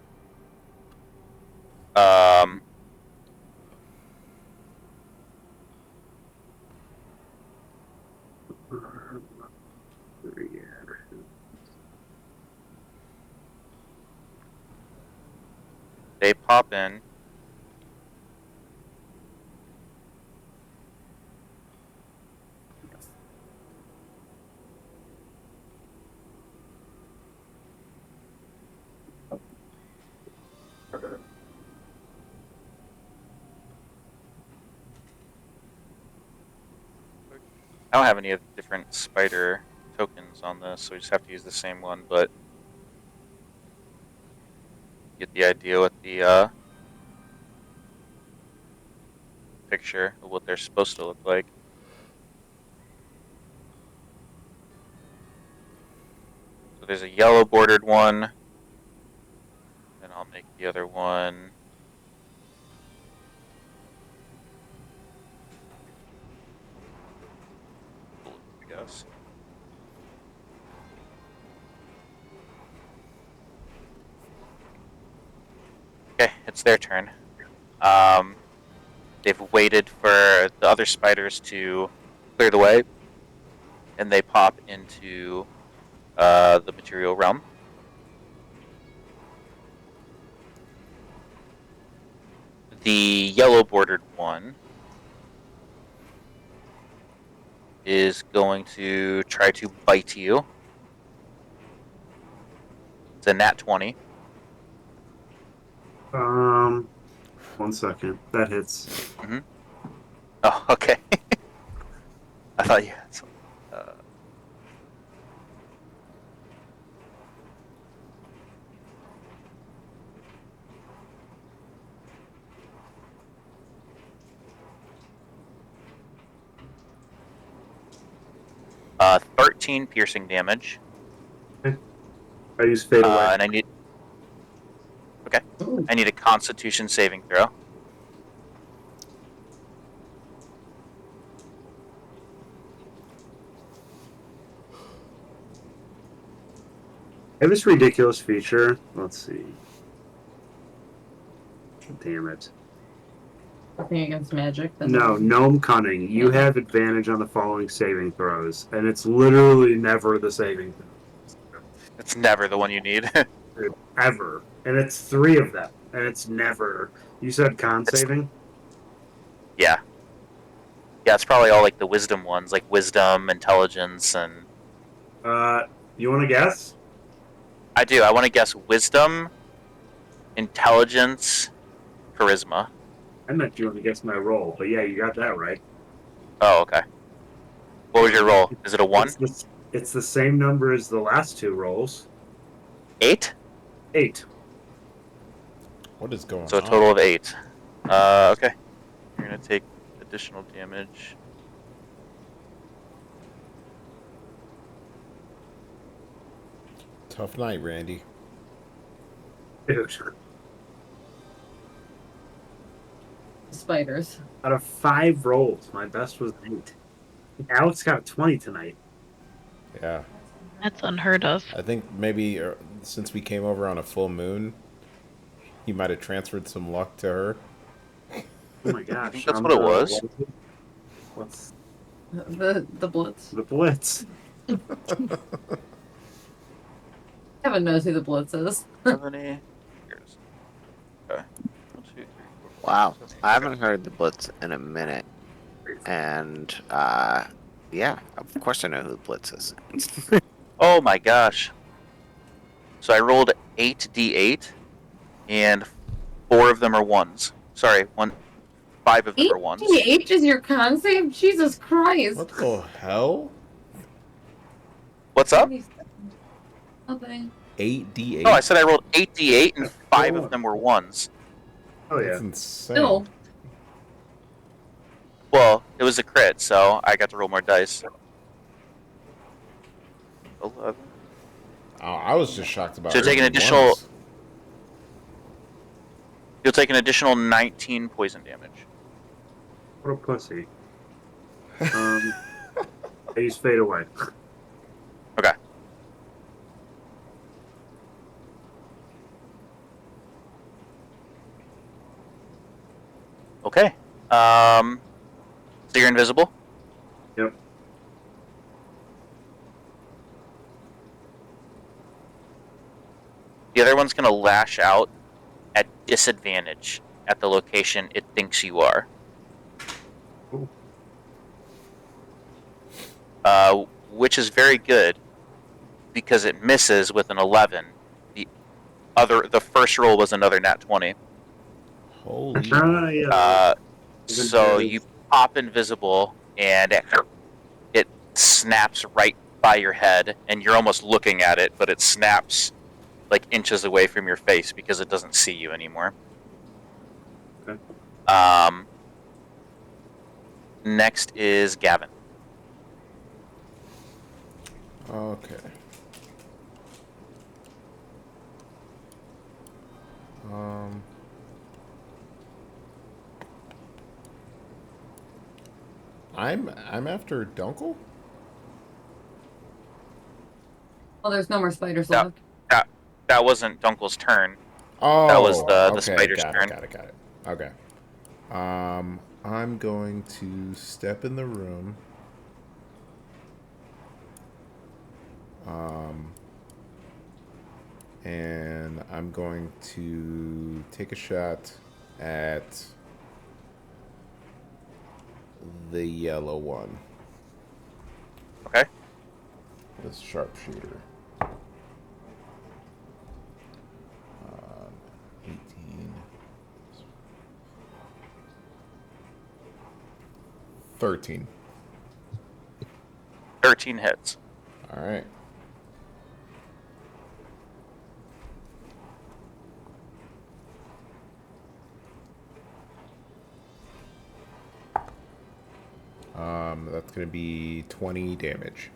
They pop in. I don't have any different spider tokens on this, so we just have to use the same one, but get the idea with the picture of what they're supposed to look like. So there's a yellow bordered one, and I'll make the other one blue, I guess. Okay, it's their turn. They've waited for the other spiders to clear the way, and they pop into the material realm. The yellow bordered one is going to try to bite you. It's a nat 20. 1 second. That hits. Mm-hmm. Oh, okay. I thought you had some. 13 piercing damage. I use fade away. And I need. Okay. I need a Constitution saving throw. I have this ridiculous feature. Let's see. Damn it. Nothing against magic. No, Gnome Cunning. You have advantage on the following saving throws, and it's literally never the saving throw. It's never the one you need. Ever. And it's 3 of them. And it's never. You said con saving? Yeah. Yeah, it's probably all like the wisdom ones, like wisdom, intelligence, and. You want to guess? I do. I want to guess wisdom, intelligence, charisma. I meant you want to guess my roll, but yeah, you got that right. Oh, okay. What was your roll? Is it a 1? It's the same number as the last 2 rolls. 8? 8. What is going on? So a total of 8. Okay. You're going to take additional damage. Tough night, Randy. Dude. Spiders. Out of 5 rolls, my best was 8. Alex got a 20 tonight. Yeah. That's unheard of. I think maybe since we came over on a full moon, he might have transferred some luck to her. Oh my gosh. I think that's what it was. What's The Blitz. the Blitz? Kevin knows who the Blitz is. 70. Here's. Okay. 1, 2, 3, 4, 5, Wow, 6, 7, I haven't heard the Blitz in a minute, and yeah, of course I know who the Blitz is. Oh my gosh. So I rolled 8d8, and 4 of them are 1s. Sorry, 5 of them are 1s. 8 is your con save? Jesus Christ. What the hell? What's up? Nothing. 8d8? Oh, I said I rolled 8d8, and 5 of them were 1s. Oh yeah. That's insane. No. Well, it was a crit, so I got to roll more dice. 11. Oh, I was just shocked about So take an early additional- ones. You'll take an additional 19 poison damage. What a pussy. I use fade away. Okay. Okay. So you're invisible? Yep. The other one's going to lash out at disadvantage at the location it thinks you are. Ooh. Which is very good because it misses with an 11. The first roll was another nat 20. Holy. Yeah. So you pop invisible and it snaps right by your head, and you're almost looking at it, but it snaps like inches away from your face because it doesn't see you anymore. Okay. Next is Gavin. Okay. I'm after Dunkel. Well, there's no more spiders Yeah. left. That wasn't Dunkel's turn. Oh, That was the okay, spider's got turn. Got it. Okay. I'm going to step in the room. And I'm going to take a shot at the yellow one. Okay. This sharpshooter. 18. 13. 13 hits. All right. That's going to be 20 damage.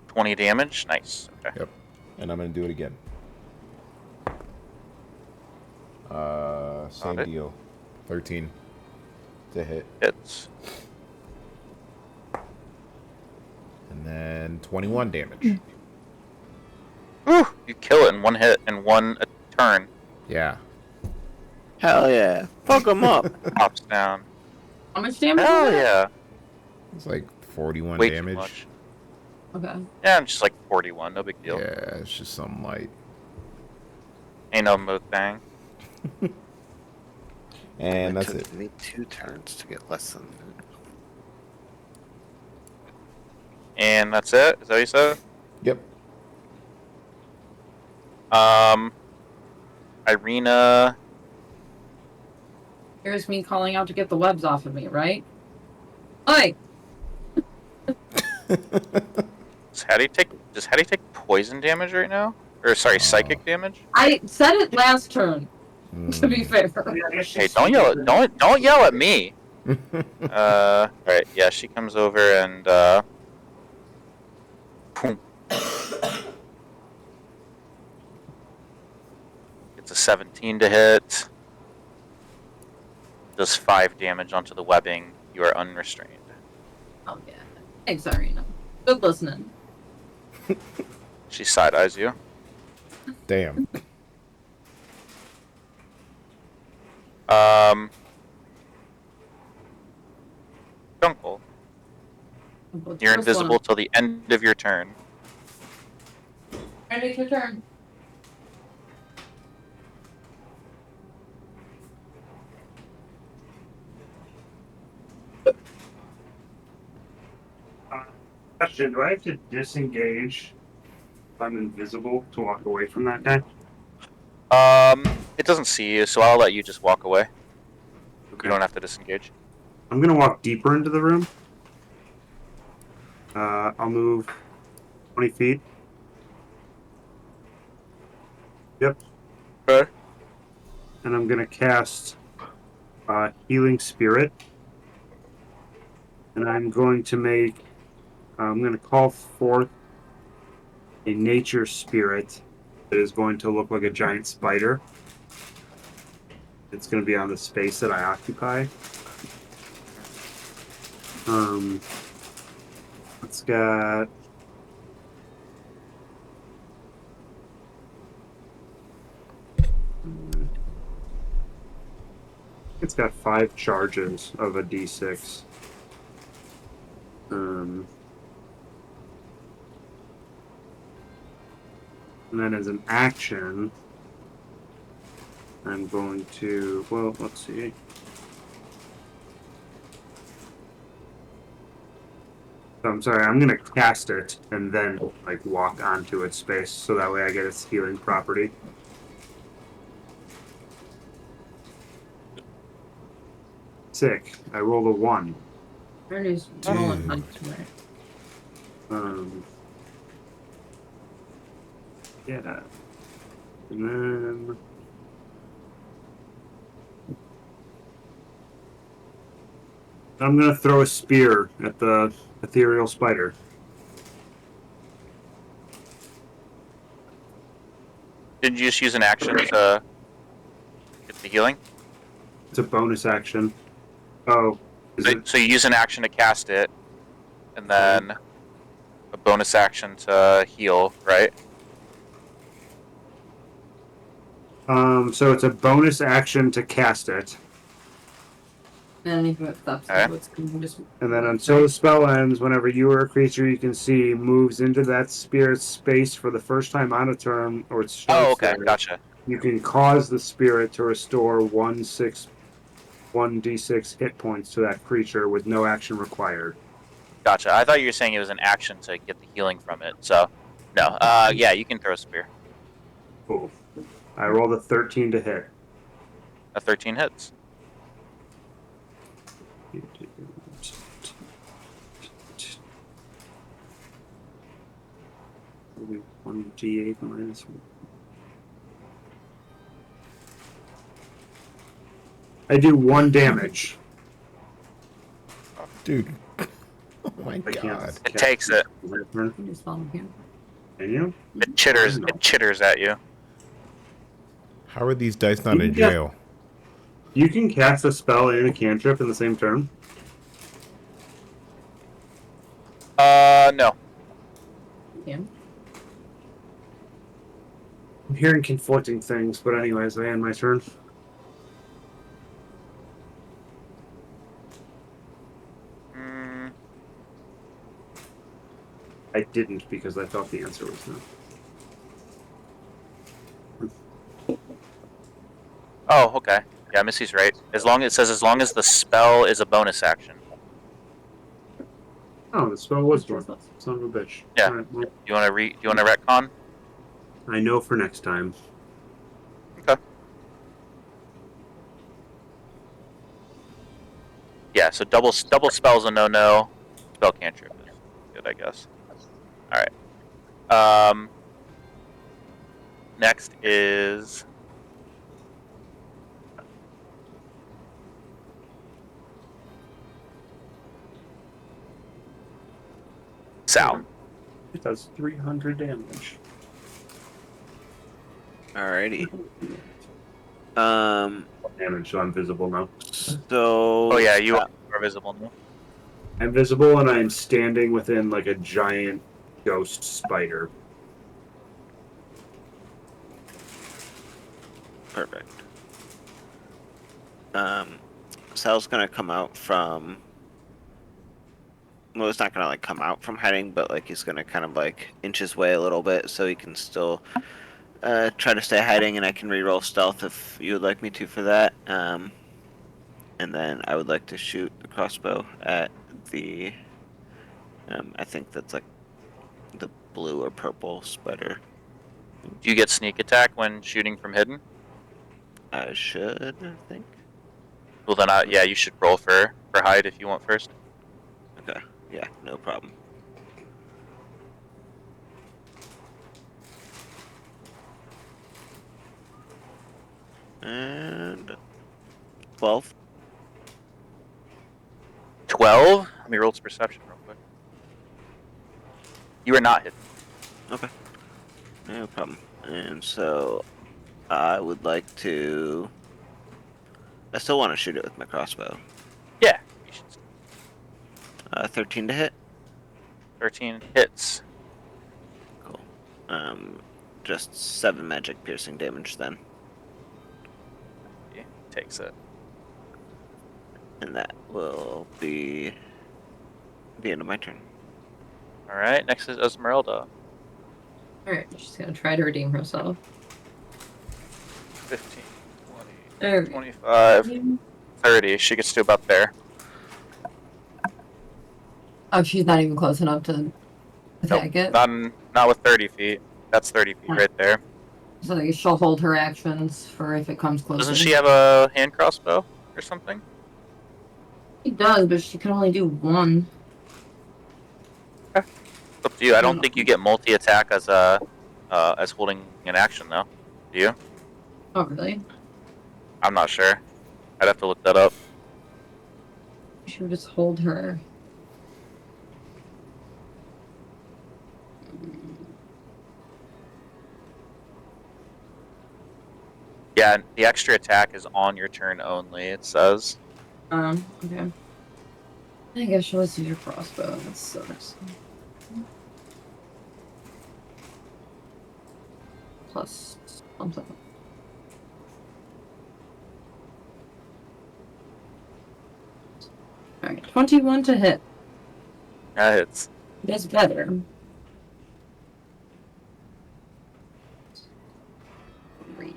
20 damage. Nice. Okay. Yep. And I'm going to do it again. Same it. deal. 13 to hit. Hits. And then 21 damage. Whew, you kill it in one hit, in one turn. Yeah. Hell yeah. Fuck him up. Pops down. How much damage Hell is that? yeah. It's like 41 Way too damage. much. Okay. Yeah, just like 41. No big deal. Yeah, it's just something light. Ain't no mo thing. And that's took it. me 2 turns to get less than. And that's it? Is that what you said? Yep. Irina. Here's me calling out to get the webs off of me, right? Oi! Does Hattie take poison damage right now? Or sorry, psychic damage? I said it last turn, to be fair. Hey, don't yell at me. Alright, yeah, she comes over and boom. It's a 17 to hit. Does 5 damage onto the webbing. You are unrestrained. Oh, yeah. Thanks, Irina. Good listening. She side eyes you. Damn. Dunkel, you're invisible till the end of your turn. Ready, it's your turn. Question: do I have to disengage if I'm invisible to walk away from that guy? It doesn't see you, so I'll let you just walk away. Okay. You don't have to disengage. I'm gonna walk deeper into the room. I'll move 20 feet. Yep. Okay. And I'm gonna cast Healing Spirit. And I'm going to call forth a nature spirit that is going to look like a giant spider. It's going to be on the space that I occupy. It's got it's got 5 charges of a d6. And then as an action, I'm going to, well, let's see. So I'm sorry, I'm going to cast it and then like walk onto its space so that way I get its healing property. Sick. I rolled a 1. Ernie's Dude. rolling on tonight. Yeah. And then I'm going to throw a spear at the ethereal spider. Did you just use an action to get the healing? It's a bonus action. Oh, is it? So you use an action to cast it, and then a bonus action to heal, right? So it's a bonus action to cast it. And if it stops, Okay. it's going to just. And then until the spell ends, whenever you or a creature you can see moves into that spirit's space for the first time on a turn, or it starts Oh, okay, there, gotcha. you can cause the spirit to restore 1d6 hit points to that creature with no action required. Gotcha. I thought you were saying it was an action to get the healing from it. So, no. Yeah, you can throw a spear. Cool. I rolled a 13 to hit. A 13 hits. 1d8 minus 1. I do 1 damage. Dude. Oh my I can't god. It takes it. You just follow him. Can you? It chitters at you. How are these dice not in Yeah. jail? You can cast a spell and a cantrip in the same turn. No. Yeah. I'm hearing conflicting things, but anyways, I end my turn. Mm, I didn't because I thought the answer was no. oh, okay. Yeah, Missy's right. As long as the spell is a bonus action. Oh, the spell was one. Son of a bitch. Yeah. All right, well, Do you want to retcon? I know for next time. Okay. Yeah, so double spell's a no. Spell cantrip is good, I guess. All right. Next is Sal. It does 300 damage. Alrighty. Damage, so I'm visible now. So. Oh yeah, you are visible now. I'm visible and I'm standing within like a giant ghost spider. Perfect. Sal's gonna come out from. Well, it's not gonna like come out from hiding, but like he's gonna kind of like inch his way a little bit so he can still try to stay hiding, and I can reroll stealth if you would like me to for that. And then I would like to shoot the crossbow at the. I think that's like the blue or purple spider. Do you get sneak attack when shooting from hidden? I should, I think. Well then, yeah, you should roll for hide if you want first. Okay. Yeah, no problem. And 12. 12. Let me roll its perception real quick. You are not hit. Okay. No problem. And so I would like to. I still want to shoot it with my crossbow. Yeah. You should. 13 to hit. 13 hits. Cool. Just 7 magic piercing damage then. He takes it. And that will be the end of my turn. All right. Next is Esmeralda. Alright, she's gonna try to redeem herself. 15, 20, There we go. 25, 30. She gets to about there. Oh, she's not even close enough to attack it. Not with 30 feet. That's 30 feet right there. So like, she'll hold her actions for if it comes closer. Doesn't she have a hand crossbow or something? She does, but she can only do one. It's up to you. I don't think you get multi-attack as holding an action though. Do you? Oh, really? I'm not sure. I'd have to look that up. She would just hold her. Yeah, the extra attack is on your turn only. It says. Okay. I guess she'll just use your crossbow. That sucks. Plus something. Alright, 21 to hit. That hits. That's better. Three.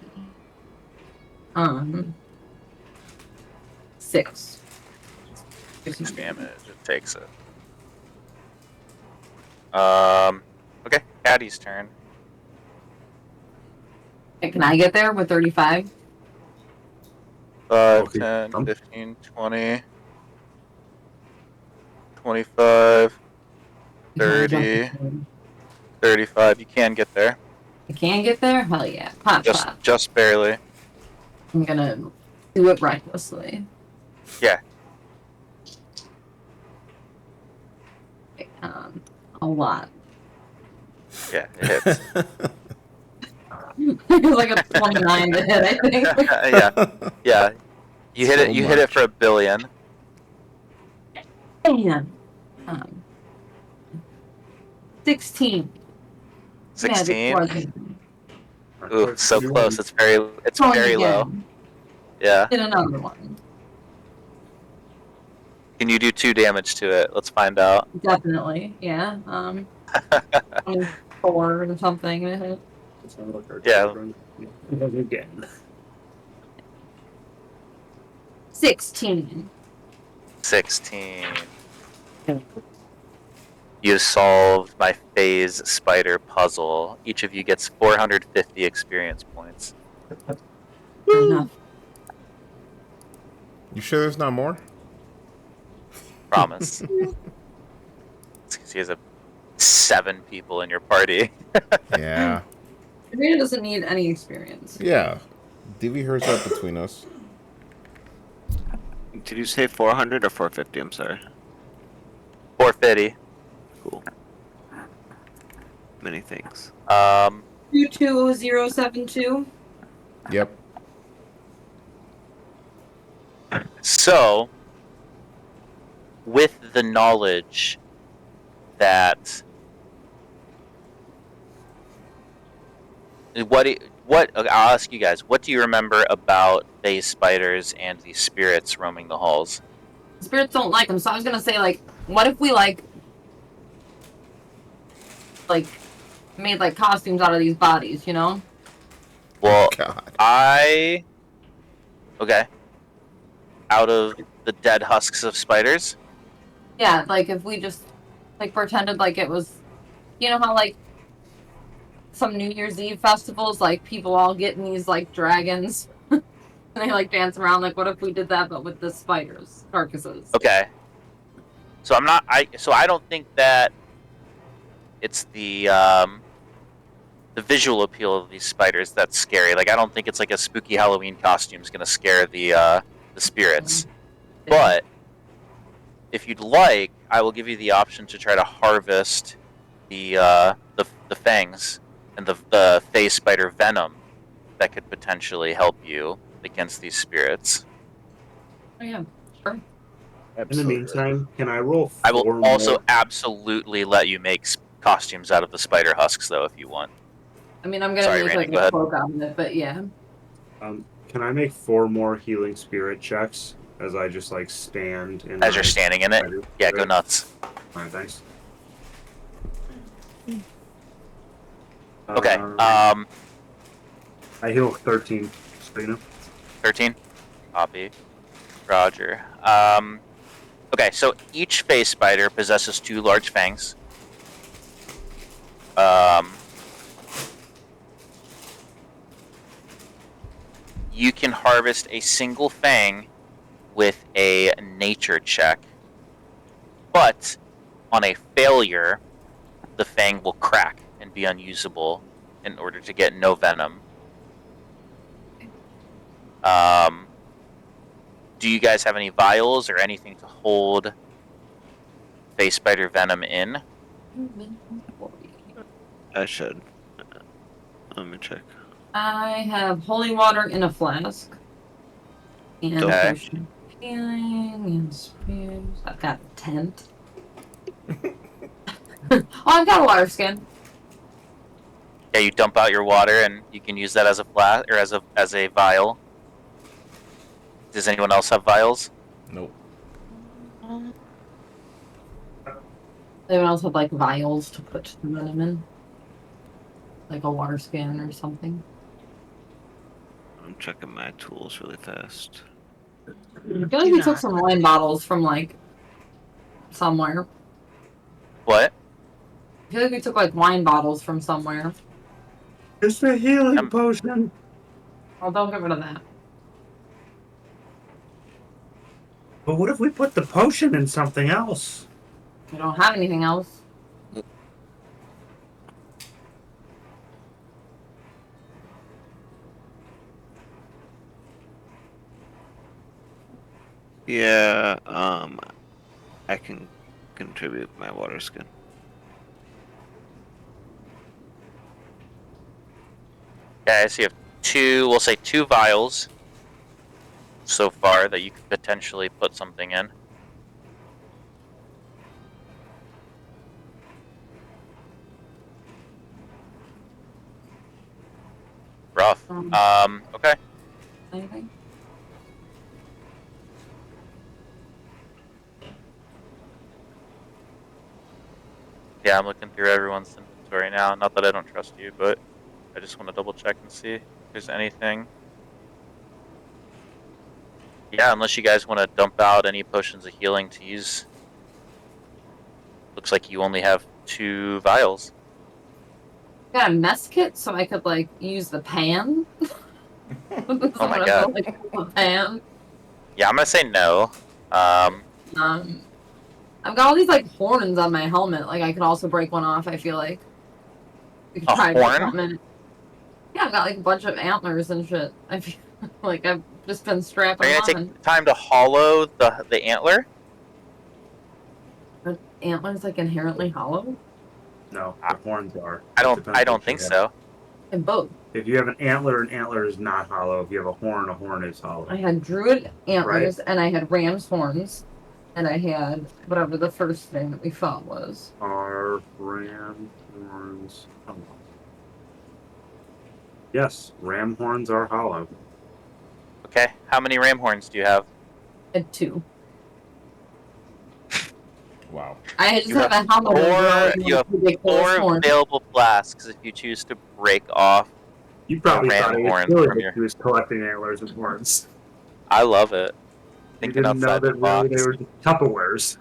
6. 6 damage. It takes it. Okay, Caddy's turn. Hey, can I get there with 35? 5, Okay. 10, 15, 20, 25, 30, 35. You can get there. I can get there? Hell yeah. Pop, pop. Just barely. I'm gonna do it recklessly. Yeah. Okay, a lot. Yeah, it hits. It was like a 29 to hit, I think. yeah. You hit it. You hit it for $1 billion. And 16. 16. Magic Ooh, so close. It's very low. Yeah. Hit another one. Can you do 2 damage to it? Let's find out. Definitely, yeah. 4 or something to hit. Yeah. Again. 16. 16. You solved my phase spider puzzle. Each of you gets 450 experience points. Enough. You sure there's not more? Promise. It's 'cause he has 7 people in your party. Yeah. Sabrina doesn't need any experience. Yeah. Divvy hers up between us. Did you say 400 or 450? I'm sorry. 450. Cool. Many thanks. 22072. Yep. So, with the knowledge that what I'll ask you guys, what do you remember about phase spiders and the spirits roaming the halls? Spirits don't like them, so I was gonna say, like, what if we, like made, like, costumes out of these bodies, you know? Well, God. okay. Out of the dead husks of spiders? Yeah, like, if we just, like, pretended like it was, you know how, like, some New Year's Eve festivals, like, people all get in these, like, dragons, and they, like, dance around, like, what if we did that, but with the spiders' carcasses? Okay. So I don't think that it's the visual appeal of these spiders that's scary. Like, I don't think it's like a spooky Halloween costume is gonna scare the spirits. Yeah. But if you'd like, I will give you the option to try to harvest the fangs and the phase spider venom that could potentially help you against these spirits. Oh yeah, sure. In the Absolutely. meantime, can I roll I will 4 also more? absolutely let you make costumes out of the spider husks, though, if you want. I mean, I'm gonna Sorry, make Randy, like go a ahead. cloak out of it, but yeah. Can I make 4 more healing spirit checks as I just like stand in As my you're standing in it, spider yeah, go spirit? nuts. Alright, thanks. Okay, I heal 13. So, 13. Copy. Roger. Okay, so each phase spider possesses 2 large fangs. You can harvest a single fang with a nature check, but on a failure, the fang will crack and be unusable in order to get no venom. Do you guys have any vials or anything to hold phase spider venom in? I should. Let me check. I have holy water in a flask. And Okay. potion of healing and spears. I've got a tent. Oh, I've got a water skin. Yeah, you dump out your water and you can use that as a flask or as a vial. Does anyone else have vials? Nope. Anyone else have like vials to put the venom in? Like a water skin or something? I'm checking my tools really fast. I feel like we took some wine bottles from like somewhere. What? I feel like we took like wine bottles from somewhere. It's a healing potion. Oh, don't get rid of that. But what if we put the potion in something else? We don't have anything else. Yeah, I can contribute my water skin. Okay, so you have 2, we'll say 2 vials so far that you could potentially put something in. Rough. Okay. Anything? Yeah, I'm looking through everyone's inventory now. Not that I don't trust you, but I just want to double check and see if there's anything. Yeah, unless you guys want to dump out any potions of healing to use. Looks like you only have 2 vials. Got a mess kit so I could like use the pan. Oh my god. Like, a pan. Yeah, I'm gonna say no. I've got all these like horns on my helmet. Like I could also break one off. I feel like we could A try to break horn? something in. Yeah, I've got like a bunch of antlers and shit. I feel like I've just been Are strapping you gonna on. take the time to hollow the antler? Are antlers like inherently hollow? No, the horns are. I It don't depends what you think have. so. And both. If you have an antler is not hollow. If you have a horn is hollow. I had druid antlers and I had ram's horns. And I had whatever the first thing that we fought was. Are ram horns hollow? Yes, ram horns are hollow. Okay, how many ram horns do you have? I had 2. Wow. I just You have a helmet. You have 4 available flasks if you choose to break off. You probably ram thought it was horns silly from that your- he was collecting antlers and horns. I love it. You Thinking didn't know outside the that box. really they were just Tupperwares.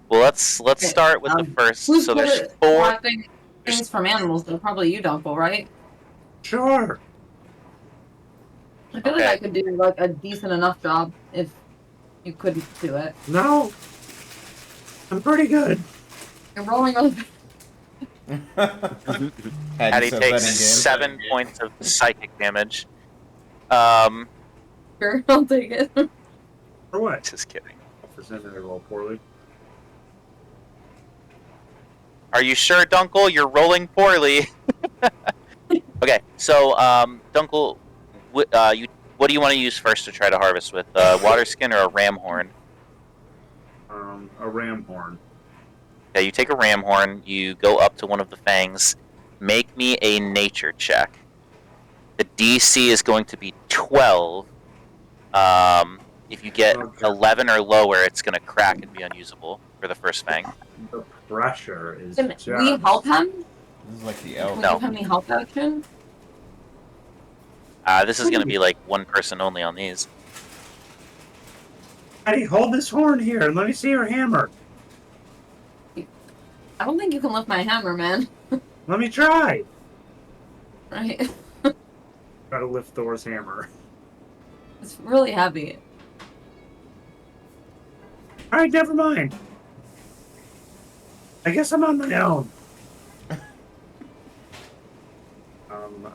Well, let's Okay, start with the first. Who's So good there's at 4. collecting things from animals? Though probably you, Dunkel, right? Sure. I feel like I could do like a decent enough job if you couldn't do it. No. I'm pretty good. You're rolling really. Hattie takes 7 points of psychic damage. Sure, I'll take it. For what? Just kidding. Proficient and I roll poorly. Are you sure, Dunkel? You're rolling poorly. Okay, so Dunkel, what do you want to use first to try to harvest with? Water skin or a ram horn? A ram horn. Okay, you take a ram horn. You go up to one of the fangs. Make me a nature check. The DC is going to be 12. If you get Okay. 11 or lower, it's going to crack and be unusable for the first fang. The pressure is Can just... we help him? This is like the Can elf. we No. give him any help action? This is going to be like one person only on these. Eddie, hold this horn here and let me see your hammer. I don't think you can lift my hammer, man. Let me try. Right? Try to lift Thor's hammer. It's really heavy. All right, never mind. I guess I'm on my own.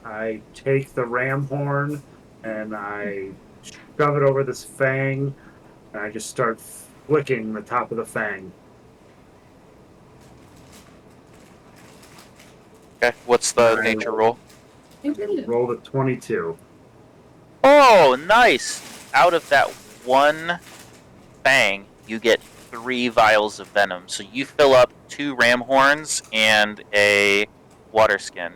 I take the ram horn and I shove it over this fang, and I just start flicking the top of the fang. Okay, what's the Nice. nature roll? Roll a 22. Oh, nice! Out of that one fang, you get 3 vials of venom. So you fill up 2 ram horns and a water skin.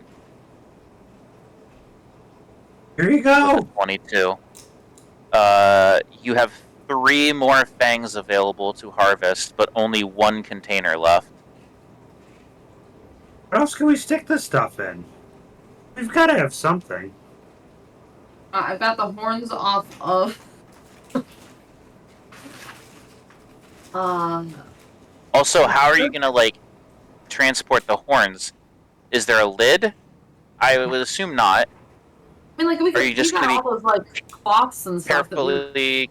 Here you With go. a 22. You have 3 more fangs available to harvest, but only 1 container left. What else can we stick this stuff in? We've got to have something. I got the horns off of. Also, how are you gonna like transport the horns? Is there a lid? I would assume not. I mean, like we Are you could. just We got gonna all those like cloths and stuff. Carefully.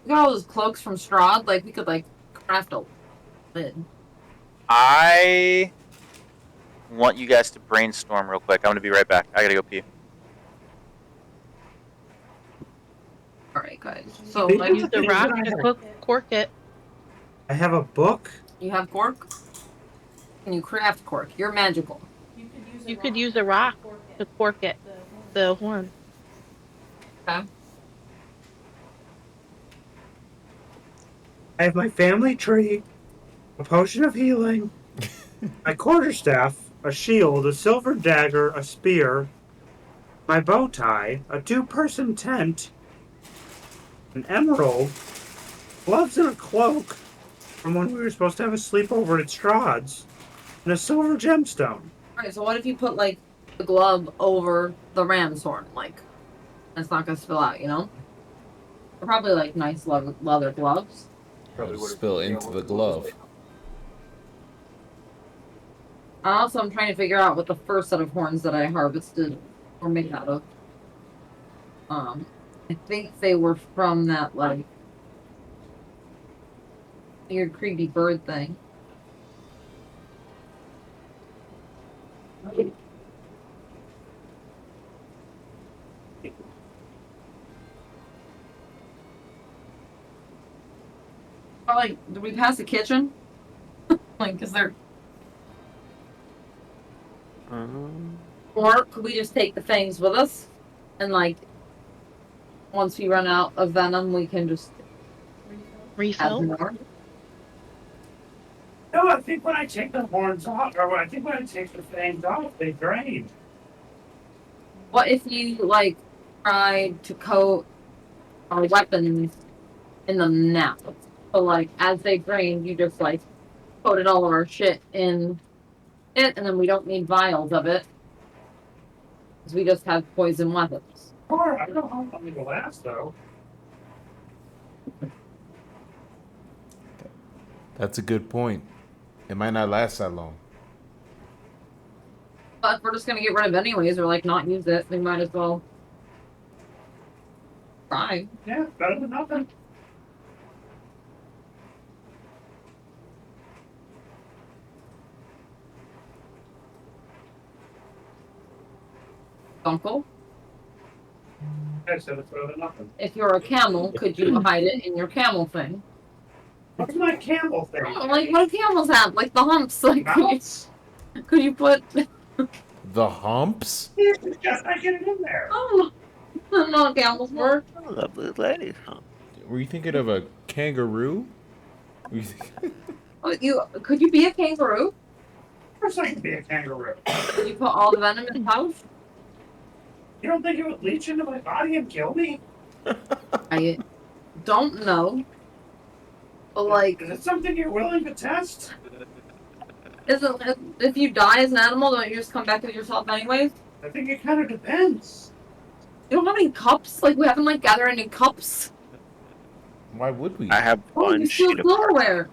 We got all those cloaks from Strahd. Like we could like craft a lid. I want you guys to brainstorm real quick. I'm gonna be right back. I gotta go pee. All right, guys. So Maybe like, Use the rock to cork it. I have a book. you have cork. Can you craft cork? You're magical. You could use a rock to cork it. The horn. Okay. I have my family tree, a potion of healing, my quarterstaff, a shield, a silver dagger, a spear, my bow tie, a 2-person tent, an emerald, gloves and a cloak from when we were supposed to have a sleepover at Strahd's, and a silver gemstone. All right. So what if you put like the glove over the ram's horn? Like, it's not gonna spill out, you know? They're probably like nice leather gloves. It'll spill into the glove. Also, I'm trying to figure out what the first set of horns that I harvested were made out of. I think they were from that like weird creepy bird thing. Oh, like, did we pass the kitchen? Like, is there? Or could we just take the fangs with us, and like, once we run out of venom, we can just add Refill. more. No, I think when I take the horns off, or I think when I take the fangs off, they drain. What if you like tried to coat our weapons in them now? So like, as they drain, you just like coated all of our shit in it, and then we don't need vials of it, because we just have poison weapons. Or I don't know how long it'll last though. That's a good point. It might not last that long. But if we're just gonna get rid of it anyways, or like not use it, we might as well try. Yeah, better than nothing. Uncle? I said it's better than nothing. If you're a camel, could you hide it in your camel thing? What's my camel thing? Oh, like what do camels have? Like the humps. Like Mounts? could you put? The humps? Yes, I get it in there. Oh, I don't know how camels work. Oh, lovely lady, huh? Were you thinking of a kangaroo? Were you Oh, could you be a kangaroo? Of course I can be a kangaroo. Could you put all the venom in the pouch? You don't think it would leach into my body and kill me? I don't know. But like, Is it something you're willing to test? if you die as an animal, don't you just come back as yourself anyways? I think it kind of depends. You don't have any cups? Like we haven't like gathered any cups? Why would we? I have Oh, one you steal sheet of parchment. silverware.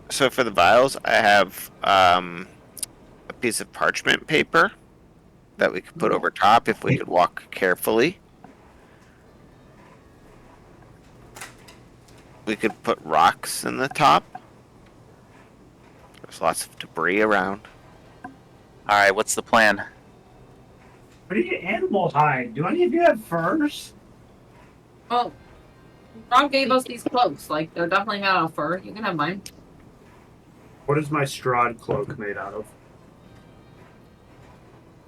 So for the vials, I have a piece of parchment paper that we could put over top if we could walk carefully. We could put rocks in the top. There's lots of debris around. All right, what's the plan? What do you animal hide? Do any of you have furs? Well, Rob gave us these cloaks. Like they're definitely made out of fur. You can have mine. What is my Strahd cloak made out of?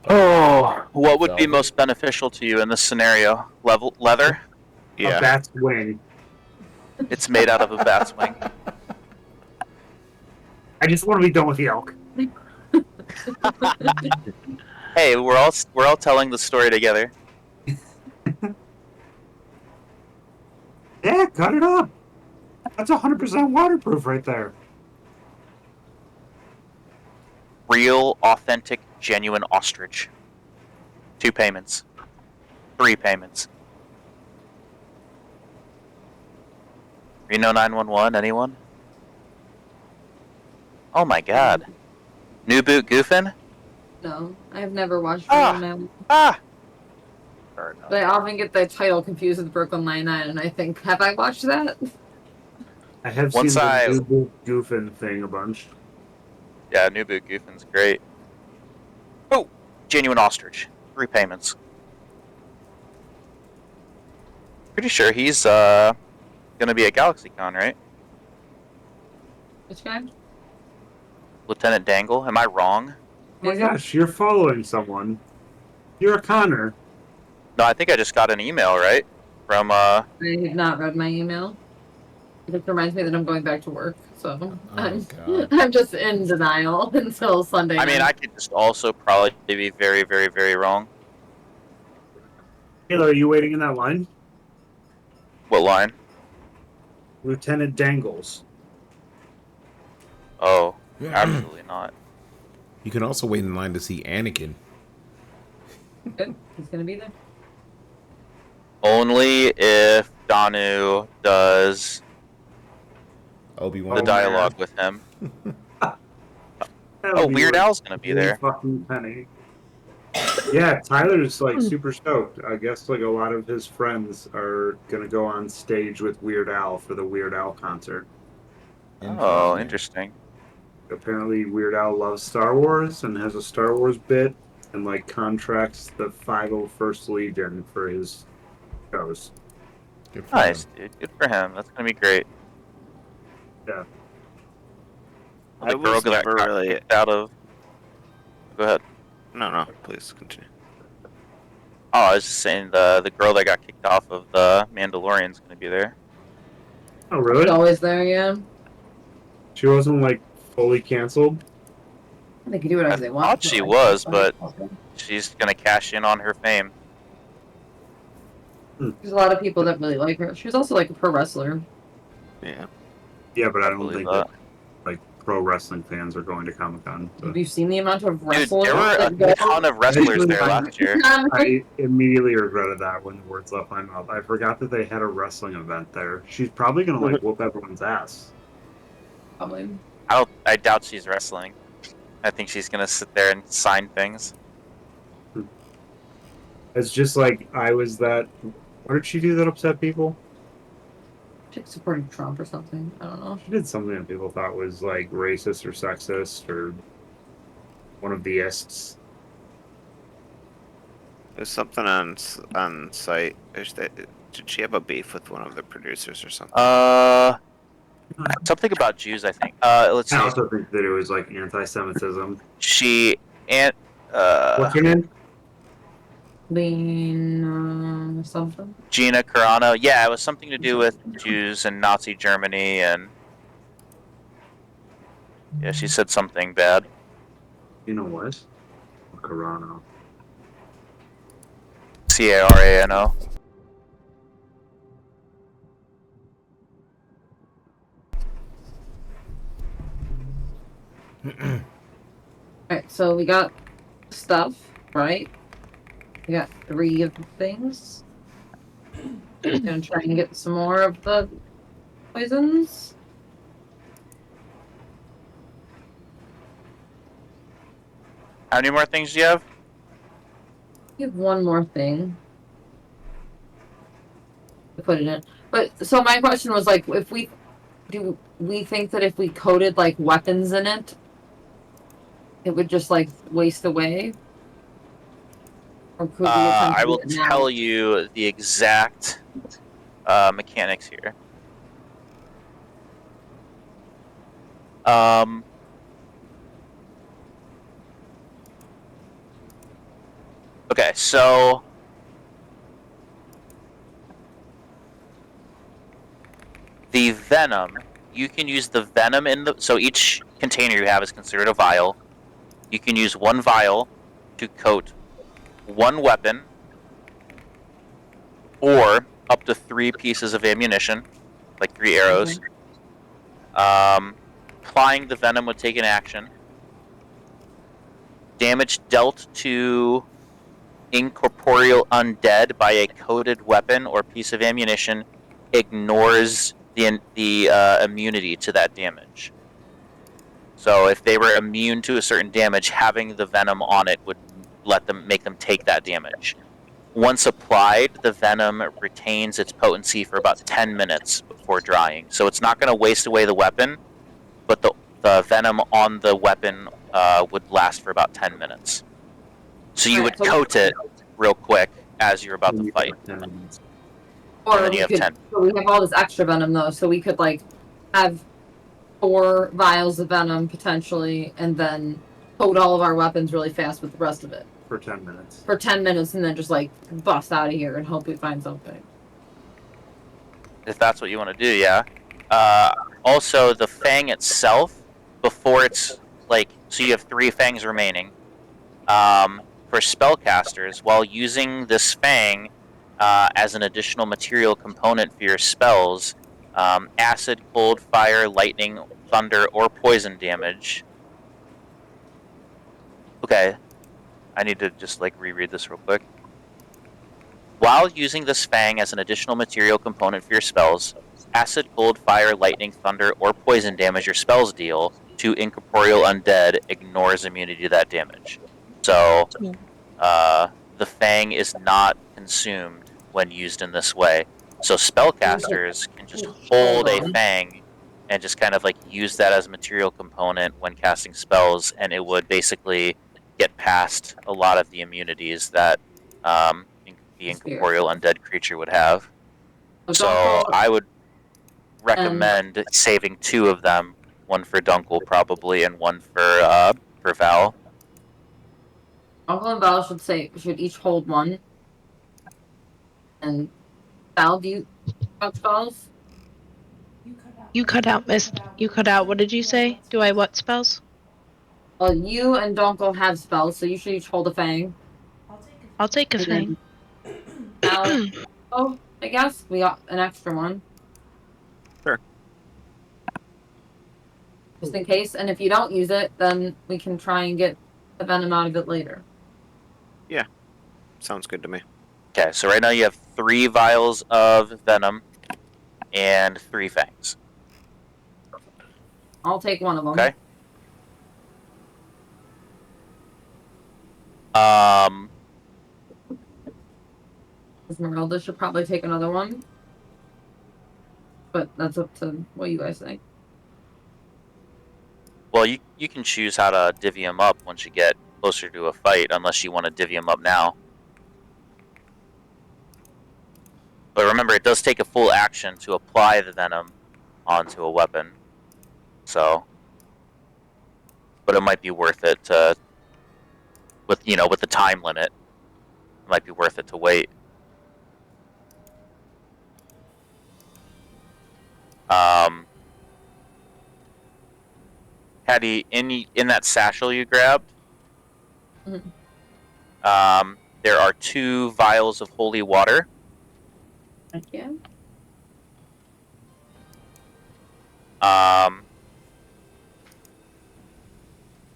Oh, what would be Velvet. most beneficial to you in this scenario? Leather? A Yeah. bat's wing. It's made out of a bat's wing. I just want to be done with the elk. Hey, we're all telling the story together. Yeah, cut it up. That's 100% waterproof right there. Real, authentic, genuine ostrich. 2 payments. 3 payments. Reno 911, anyone? Oh my god. New Boot Goofin? No, I've never watched Ah. Brooklyn Nine-Nine. Ah! But I often get the title confused with Brooklyn Nine-Nine, and I think, have I watched that? I have Once seen I- the new goofing thing a bunch. Yeah, New Boot Goofin's great. Oh! Genuine ostrich. 3 payments. Pretty sure he's gonna be at GalaxyCon, right? Which guy? Lieutenant Dangle? Am I wrong? Oh my Is it? gosh, you're following someone. You're a Connor. No, I think I just got an email, right? From I have not read my email. It just reminds me that I'm going back to work, so God. I'm just in denial until Sunday. I mean, night. I could just also probably be very, very, very wrong. Taylor, are you waiting in that line? What line? Lieutenant Dangles. Oh, absolutely not. You can also wait in line to see Anakin. Good. He's gonna be there. Only if Danu does Obi-Wan. the Oh, dialogue with him. That would Oh, be Weird like Al's gonna be there. Fucking penny. Yeah, Tyler's like super stoked. I guess like a lot of his friends are gonna go on stage with Weird Al for the Weird Al concert. Oh, interesting. Apparently, Weird Al loves Star Wars and has a Star Wars bit, and like contracts the 501st Legion for his shows. Good for Nice, him. dude. Good for him. That's gonna be great. Yeah. The I girl was that never got really. kicked out of. Go ahead. No, please continue. Oh, I was just saying the girl that got kicked off of the Mandalorian's gonna be there. Oh, He's really? always there, yeah. She wasn't like fully canceled. They can do whatever I they want. thought she was, but she's gonna cash in on her fame. There's a lot of people that really like her. She was also like a pro wrestler. Yeah. Yeah, but I don't believe think that. that like pro wrestling fans are going to Comic-Con. Have you seen the amount of Dude, wrestlers there were that go? a ton of wrestlers there last year. I immediately regretted that when the words left my mouth. I forgot that they had a wrestling event there. She's probably gonna like whoop everyone's ass. Probably. I doubt she's wrestling. I think she's gonna sit there and sign things. It's just like I was that. What did she do that upset people? She supported Trump or something. I don't know. She did something that people thought was like racist or sexist or one of the ists. There's something on site. Did she have a beef with one of the producers or something? Something about Jews, I think. Let's see. I also think that it was like anti-Semitism. She and What's her name? Lean something. Gina Carano. Yeah, it was something to do with Jews and Nazi Germany, and yeah, she said something bad. You know what? Carano. Carano. Alright, so we got stuff, right? We got 3 of the things. Gonna try and get some more of the poisons. How many more things do you have? We have one more thing to put it in. But so my question was like, if we think that if we coated like weapons in it, it would just like waste away? Or could we attempt to I do will it now? tell you the exact mechanics here. Okay, so the venom, you can use the venom in the... So each container you have is considered a vial. You can use one vial to coat one weapon or up to 3 pieces of ammunition, like 3 arrows. Applying the venom would take an action. Damage dealt to incorporeal undead by a coated weapon or piece of ammunition ignores the immunity to that damage. So if they were immune to a certain damage, having the venom on it would make them take that damage. Once applied, the venom retains its potency for about 10 minutes before drying. So it's not going to waste away the weapon, but the venom on the weapon would last for about 10 minutes. So you would coat it real quick as you're about to fight. Or And then we you have could, 10. so we have all this extra venom though, so we could like have 4 vials of venom potentially, and then coat all of our weapons really fast with the rest of it For 10 minutes. for 10 minutes, and then just like bust out of here and hope we find something. If that's what you want to do, yeah. Also, the fang itself, before it's like, so you have 3 fangs remaining. For spellcasters, while using this fang as an additional material component for your spells, acid, cold, fire, lightning, thunder, or poison damage. Okay, I need to just like reread this real quick. While using this fang as an additional material component for your spells, acid, cold, fire, lightning, thunder, or poison damage your spells deal to incorporeal undead ignores immunity to that damage. So, the fang is not consumed when used in this way. So spellcasters can just hold a fang and just kind of like use that as a material component when casting spells, and it would basically get past a lot of the immunities that the incorporeal undead creature would have. So I would recommend saving 2 of them, one for Dunkel probably, and one for Val. Uncle and Val should each hold one. And Val, do you have spells? You cut out, Miss. You cut out. What did you say? Do I what spells? Well, you and Dunkel have spells, so you should each hold a fang. I'll take a fang. Val, oh, I guess we got an extra one. Sure. just in case. And if you don't use it, then we can try and get the venom out of it later. Sounds good to me. Okay, so right now you have 3 vials of venom and 3 fangs. I'll take one of them. Okay. Esmeralda should probably take another one. But that's up to what you guys think. Well, you can choose how to divvy them up once you get closer to a fight, unless you want to divvy them up now. But remember, it does take a full action to apply the venom onto a weapon. So, but it might be worth it to, with the time limit, it might be worth it to wait. Hattie, in that satchel you grabbed, there are 2 vials of holy water. Thank you.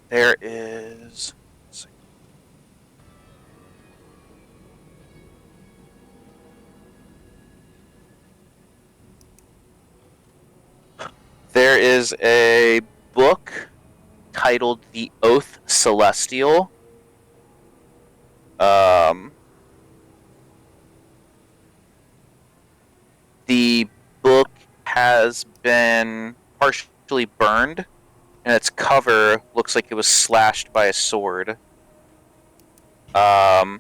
There is. Let's see. There is a book titled The Oath Celestial. The book has been partially burned, and its cover looks like it was slashed by a sword. As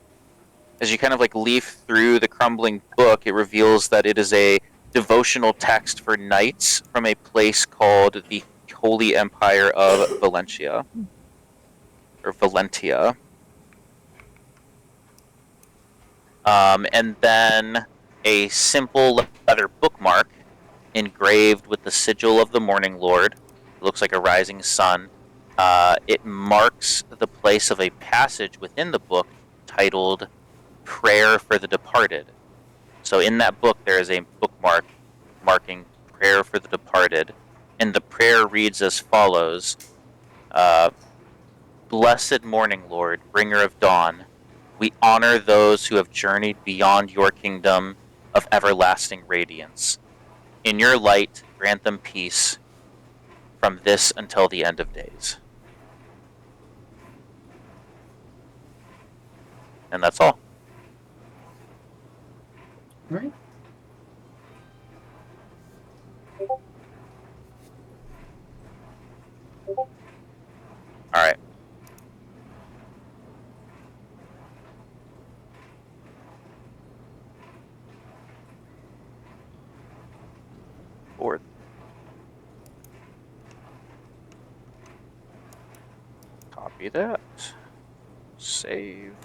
you kind of leaf through the crumbling book, it reveals that it is a devotional text for knights from a place called the Holy Empire of Valentia. Or Valentia. And then a simple leather bookmark engraved with the sigil of the Morning Lord. It looks like a rising sun. It marks the place of a passage within the book titled Prayer for the Departed. So in that book, there is a bookmark marking Prayer for the Departed. And the prayer reads as follows. Blessed Morning Lord, bringer of dawn, we honor those who have journeyed beyond your kingdom of everlasting radiance. In your light, grant them peace from this until the end of days. And that's all. All right. All right. Forward. Copy that. Save.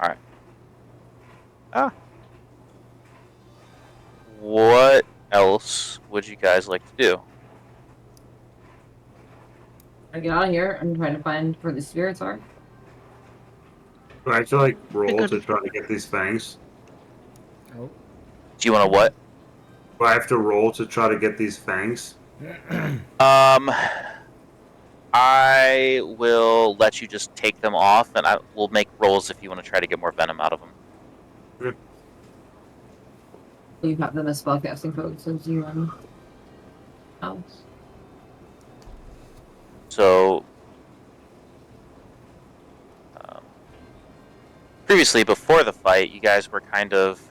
All right. What else would you guys like to do? I get out of here. I'm trying to find where the spirits are. Do I have to roll Good. to try to get these fangs? Oh. Do you want to what? Do I have to roll to try to get these fangs? I will let you just take them off, and I will make rolls if you want to try to get more venom out of them. You have them as spellcasting code since you house. So, previously, before the fight, you guys were kind of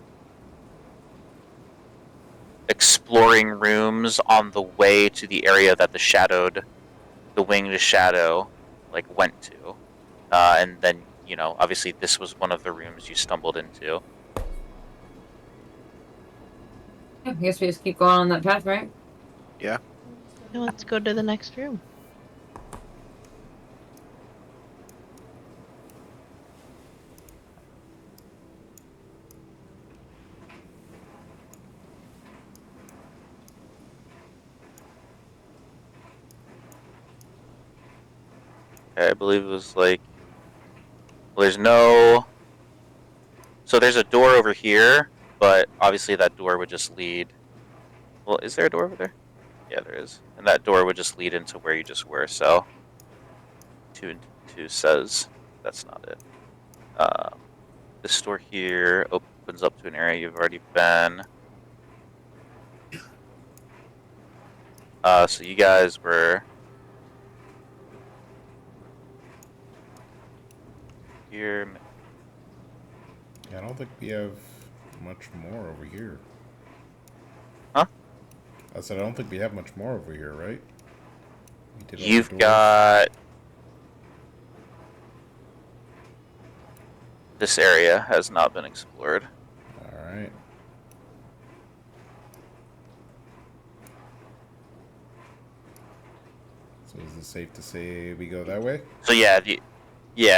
exploring rooms on the way to the area that the winged shadow, went to. And then, obviously this was one of the rooms you stumbled into. Yeah, I guess we just keep going on that path, right? Yeah. Now let's go to the next room. Okay, I believe it was there's no... So there's a door over here, but obviously that door would just lead Well, is there a door over there? Yeah, there is. And that door would just lead into where you just were, so 2 and 2 says that's not it. This door here opens up to an area you've already been. So you guys were here. Yeah, I don't think we have much more over here. Huh? I said I don't think we have much more over here, right? We did all the You've doors. got this area has not been explored. All right. So is it safe to say we go that way? So yeah,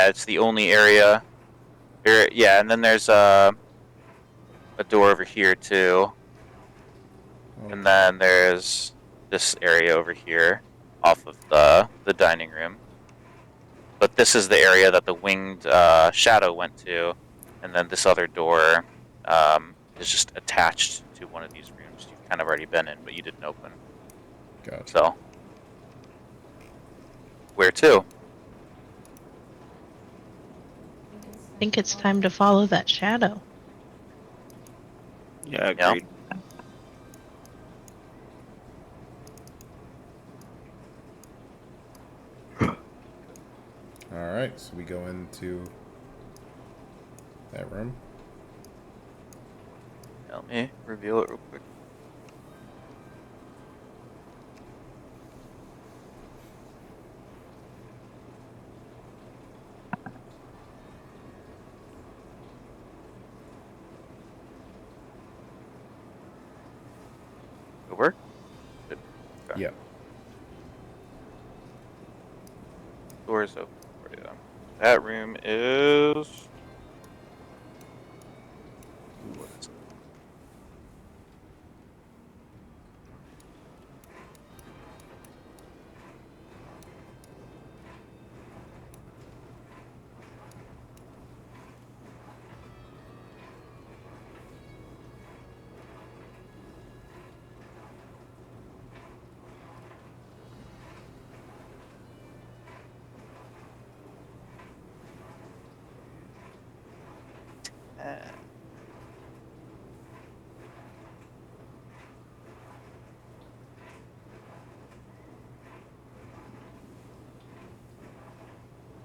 it's the only area. Yeah, and then there's a door over here too, Oh, and then there's this area over here off of the dining room. But this is the area that the winged shadow went to, and then this other door is just attached to one of these rooms you've kind of already been in, but you didn't open. gotcha. So where to? I think it's time to follow that shadow. Yeah, agreed. All right, so we go into that room. Let me reveal it real quick. It work? Good. Okay. Yeah. Doors open for you. That room is. What is it?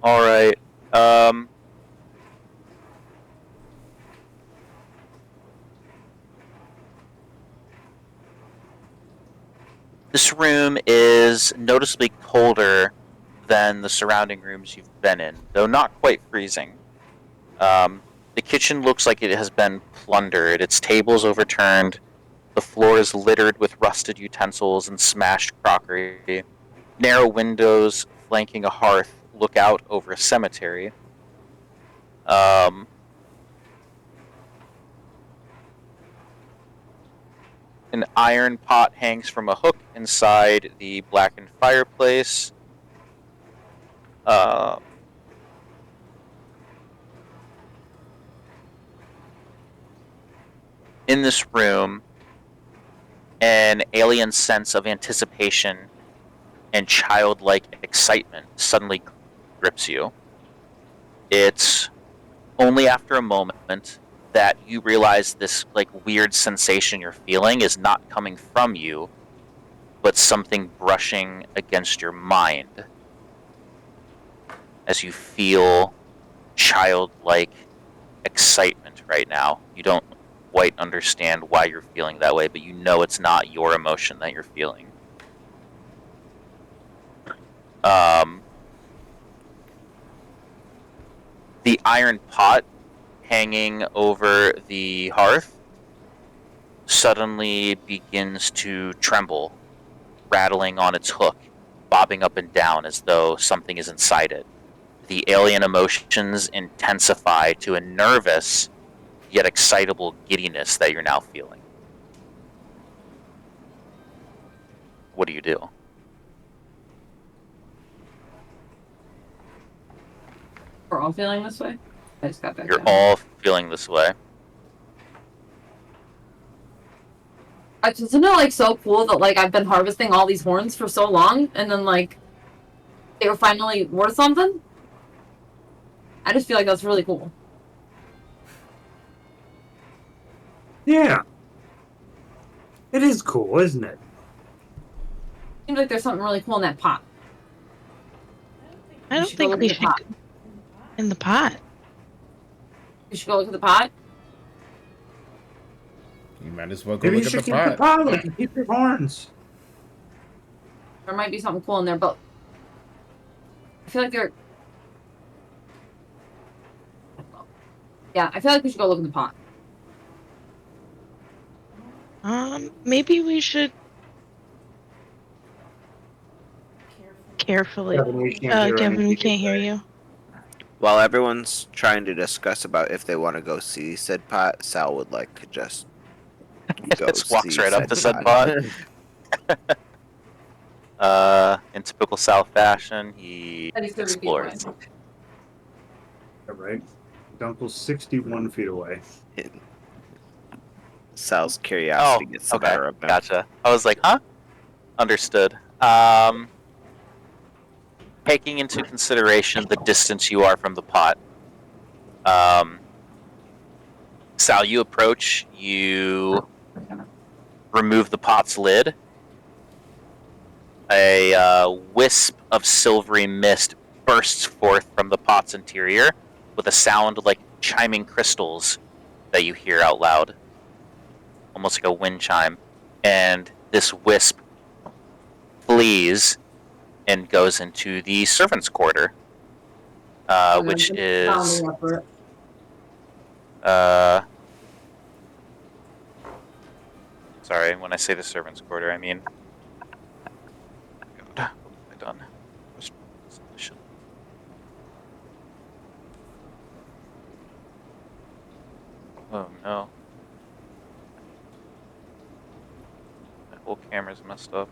All right. This room is noticeably colder than the surrounding rooms you've been in, though not quite freezing. The kitchen looks like it has been plundered. Its tables overturned. The floor is littered with rusted utensils and smashed crockery. Narrow windows flanking a hearth look out over a cemetery. Um, an iron pot hangs from a hook inside the blackened fireplace. In this room, an alien sense of anticipation and childlike excitement suddenly grips you. It's only after a moment that you realize this like weird sensation you're feeling is not coming from you, but something brushing against your mind as you feel childlike excitement right now. You don't quite understand why you're feeling that way, but you know it's not your emotion that you're feeling. The iron pot hanging over the hearth suddenly begins to tremble, rattling on its hook, bobbing up and down as though something is inside it. The alien emotions intensify to a nervous yet excitable giddiness that you're now feeling. What do you do? We're all feeling this way. I just got back You're down. all feeling this way. Isn't it like so cool that like I've been harvesting all these horns for so long, and then like they were finally worth something? I just feel like that's really cool. Yeah. It is cool, isn't it? Seems like there's something really cool in that pot. I You don't should go think look we in the should pot. in the pot. You should go look at the pot. You might as well go Maybe you look at should the keep the pot. pot. You can keep your horns. There might be something cool in there, but I feel like there. Yeah, I feel like we should go look in the pot. Maybe we should carefully. Kevin, we can't hear Kevin, anything we you can't hear say. you. While everyone's trying to discuss about if they want to go see said pot, Sal would like to just go Just walks see right up to said pot. In typical South fashion, he That is 30 feet away. explores. All right. Dunkle's 61 feet away. Sal's curiosity Oh, gets the okay, better of him. gotcha. I was like, huh? Understood. Taking into consideration the distance you are from the pot, Sal, you approach, you remove the pot's lid. A wisp of silvery mist bursts forth from the pot's interior with a sound like chiming crystals that you hear out loud, almost like a wind chime. And this wisp flees and goes into the servants' quarter, which is sorry, when I say the servants' quarter, I mean God, what have I done? Oh no. My whole camera's messed up.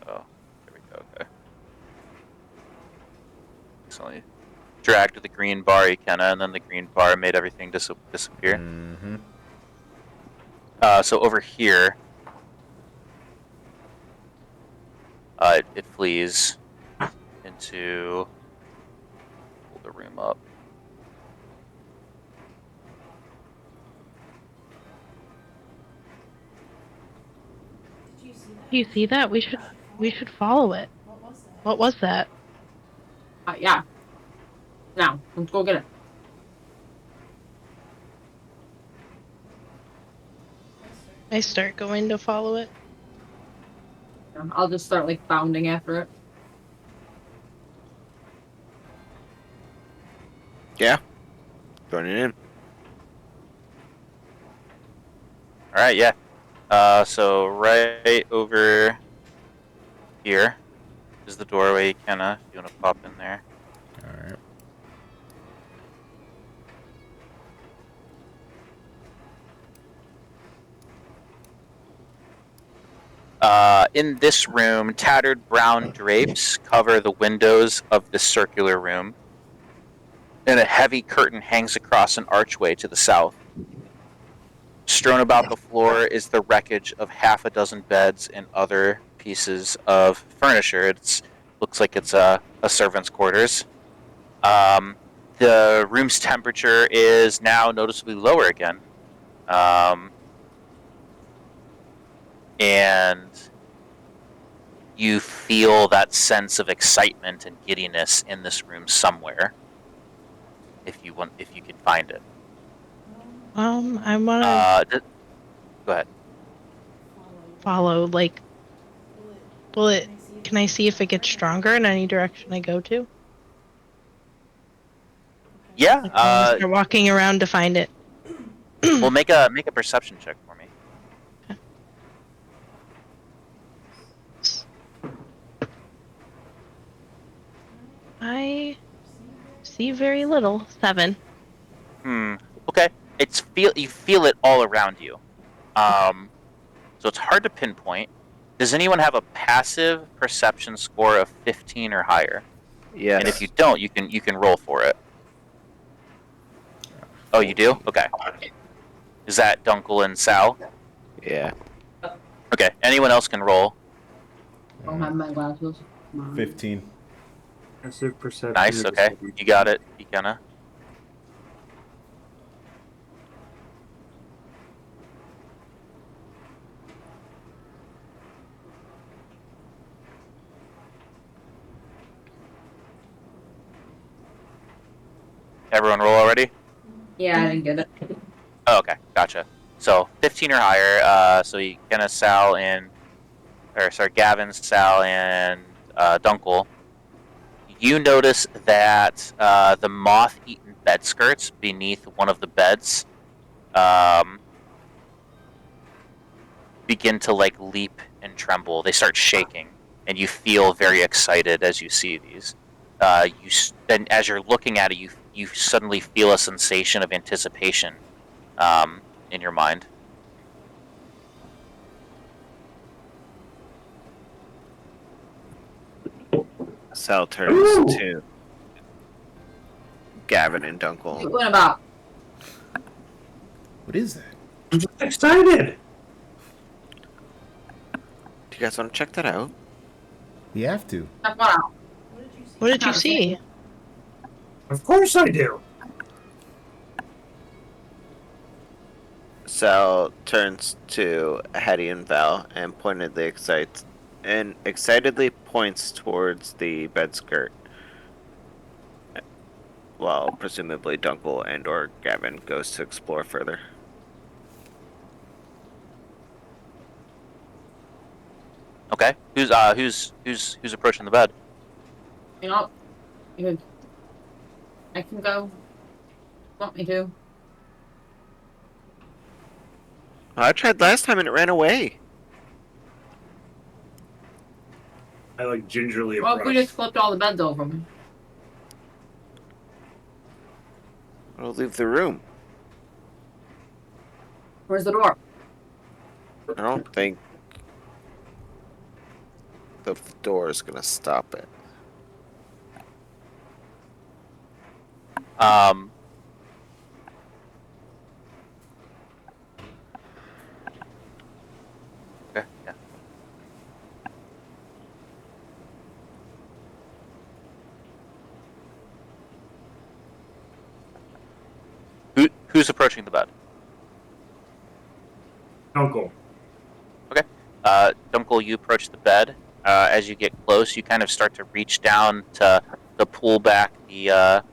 Oh, there we go, okay. Accidentally dragged the green bar, Ikenna, and then the green bar made everything disappear. Mm-hmm. So over here, it flees into... Pull the room up. Do you see that? We should follow it. What was that? Yeah. Now, let's go get it. I start going to follow it. I'll just start like bounding after it. Yeah. Joining in. Alright, yeah. So right over here is the doorway, Ikenna, if you want to pop in there. All right. In this room, tattered brown drapes cover the windows of this circular room, and a heavy curtain hangs across an archway to the south. Strewn about the floor is the wreckage of half a dozen beds and other pieces of furniture. It looks like it's a servant's quarters. The room's temperature is now noticeably lower again. And you feel that sense of excitement and giddiness in this room somewhere, if you can find it. I want to Go ahead. follow. Like, can I see if it gets stronger in any direction I go to? Yeah. Like, when I start walking around to find it. Well, make a perception check for me. I see very little. 7. Okay. You feel it all around you. So it's hard to pinpoint. Does anyone have a passive perception score of 15 or higher? Yeah. And if you don't, you can roll for it. Oh, you do? Okay. Is that Dunkel and Sal? Yeah. Okay. Anyone else can roll. I don't have my glasses. Come on. 15. Passive perception. Nice. is a Okay. 7. You got it, Ikenna. Everyone roll already? Yeah, I didn't get it. Oh, okay. Gotcha. So 15 or higher. So Ikenna, Sal, and Gavin, Sal, and Dunkel. You notice that the moth-eaten bed skirts beneath one of the beds begin to like leap and tremble. They start shaking, and you feel very excited as you see these. Then, as you're looking at it, you suddenly feel a sensation of anticipation in your mind. Sal turns Ooh. to Gavin and Dunkel. What about? What is that? I'm just excited. Do you guys want to check that out? We have to. Wow. What did you see? Of course I do. Sal turns to Hattie and Val and excitedly points towards the bed skirt, while presumably Dunkel and or Gavin goes to explore further. Okay. Who's approaching the bed? You know, I can go. Want me to? I tried last time and it ran away. I like gingerly Well, if we approach. just flipped all the beds over them. I'll leave the room. Where's the door? I don't think the door is gonna stop it. Okay. Yeah. Who's approaching the bed? Uncle. Dunkel, you approach the bed. As you get close, you kind of start to reach down to pull back the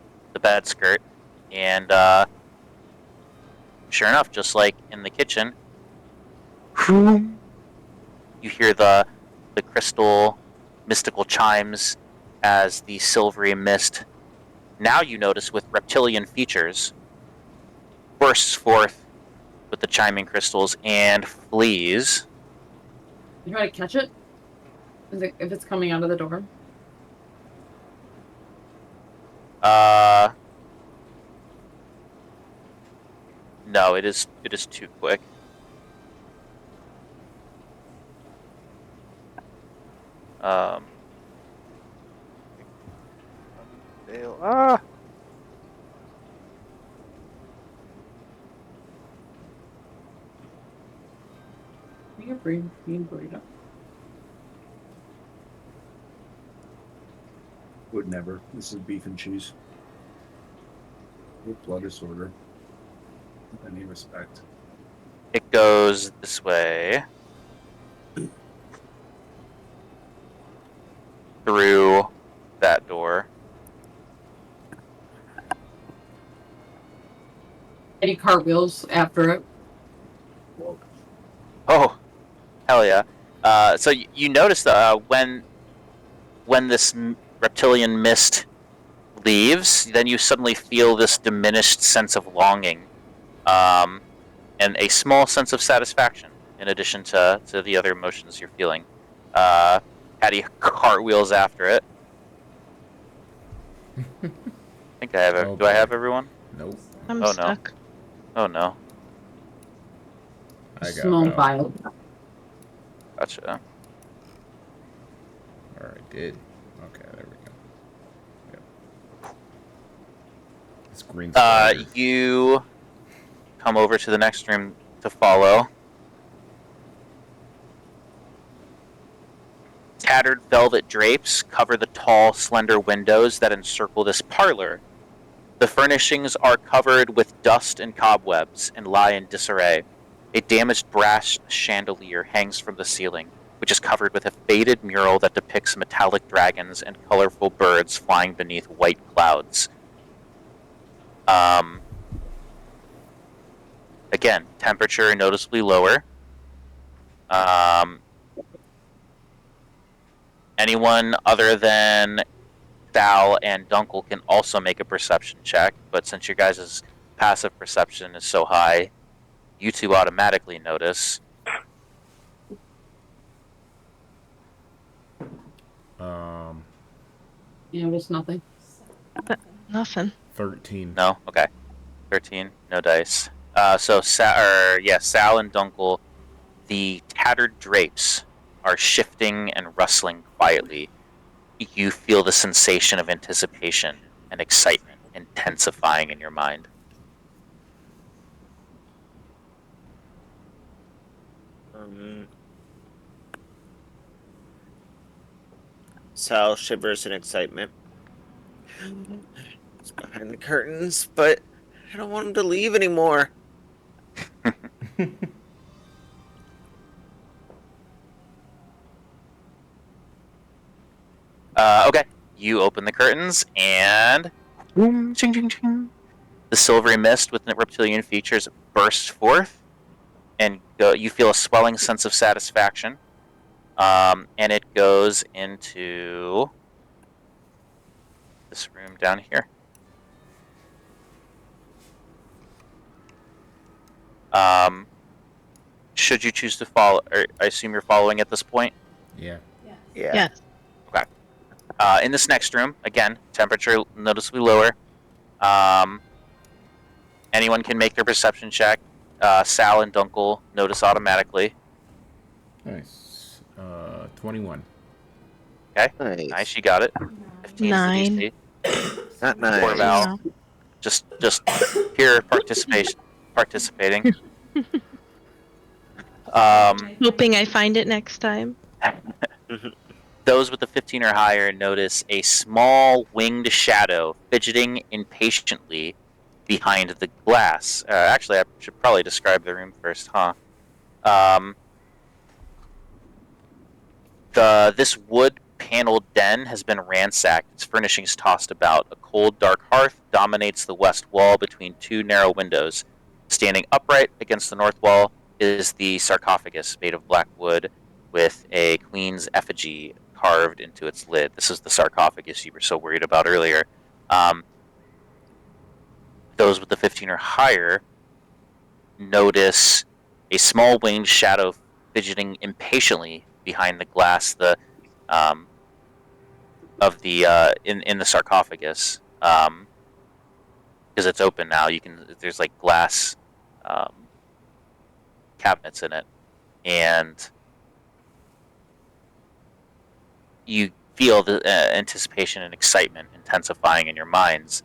bed skirt, and sure enough, just like in the kitchen, you hear the crystal mystical chimes as the silvery mist, now you notice with reptilian features, bursts forth with the chiming crystals and flees. You try to catch it? If it's coming out of the door? No, it is too quick. Fail. Ah! You can breathe. You can breathe up. Would never. This is beef and cheese. With blood disorder. With any respect. It goes this way. Through that door. Eddie cartwheels after it. Oh, hell yeah! So you notice when this reptilian mist leaves, then you suddenly feel this diminished sense of longing, and a small sense of satisfaction, in addition to the other emotions you're feeling. Hattie cartwheels after it. I think I have. Oh, do I boy. have everyone? Nope. I'm Oh, no. stuck. Oh no! I got Small Val. vial. Gotcha. Or I did. Okay, there we go. Yep. This green spider. You come over to the next room to follow. Tattered velvet drapes cover the tall, slender windows that encircle this parlor. The furnishings are covered with dust and cobwebs and lie in disarray. A damaged brass chandelier hangs from the ceiling, which is covered with a faded mural that depicts metallic dragons and colorful birds flying beneath white clouds. Again, temperature noticeably lower. Anyone other than Sal and Dunkel can also make a perception check, but since your guys' passive perception is so high, you two automatically notice. You notice nothing. Nothing. 13. No? Okay. 13. No dice. So Sal and Dunkel, the tattered drapes are shifting and rustling quietly. You feel the sensation of anticipation and excitement intensifying in your mind. Sal shivers in excitement. It's behind the curtains, but I don't want him to leave anymore. Okay. You open the curtains and boom, ching, ching, ching. The silvery mist with reptilian features bursts forth, and you feel a swelling sense of satisfaction. And it goes into this room down here. Should you choose to follow, or I assume you're following at this point. Yeah. Yeah. Yes. In this next room, again, temperature noticeably lower. Anyone can make their perception check. Sal and Dunkel notice automatically. Nice. 21. Okay, nice, you got it. 15 is the 9. DC. Not Poor nice. Val. Just pure participating. Hoping I find it next time. Those with the 15 or higher notice a small winged shadow fidgeting impatiently behind the glass. Actually, I should probably describe the room first, huh? This wood paneled den has been ransacked, its furnishings tossed about. A cold, dark hearth dominates the west wall between two narrow windows. Standing upright against the north wall is the sarcophagus made of black wood with a queen's effigy carved into its lid. This is the sarcophagus you were so worried about earlier. Those with the 15 or higher notice a small winged shadow fidgeting impatiently behind the glass in the sarcophagus, because it's open now. There's like glass cabinets in it, and you feel the anticipation and excitement intensifying in your minds,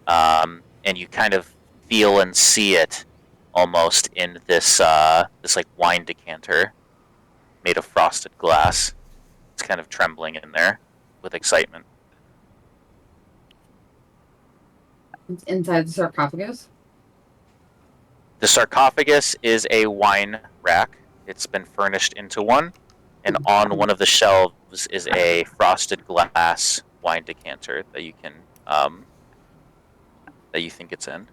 and you kind of feel and see it almost in this like wine decanter made of frosted glass. It's kind of trembling in there with excitement. It's inside the sarcophagus. The sarcophagus is a wine rack. It's been furnished into one, and on one of the shelves is a frosted glass wine decanter that you can that you think it's in.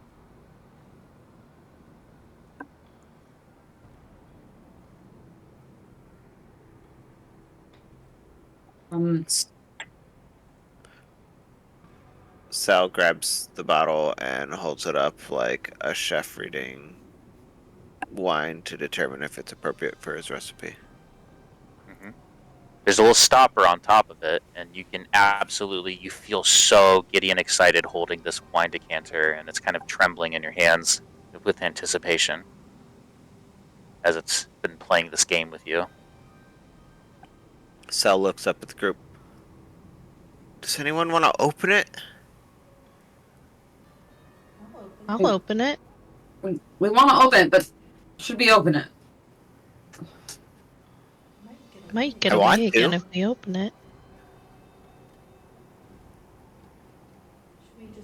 Sal grabs the bottle and holds it up like a chef reading wine to determine if it's appropriate for his recipe. Mm-hmm. There's a little stopper on top of it, and you feel so giddy and excited holding this wine decanter, and it's kind of trembling in your hands with anticipation as it's been playing this game with you. Sal looks up at the group. Does anyone want to open it? I'll open it. We want to open it, but should we open it? Might get I want away again to. if we open it.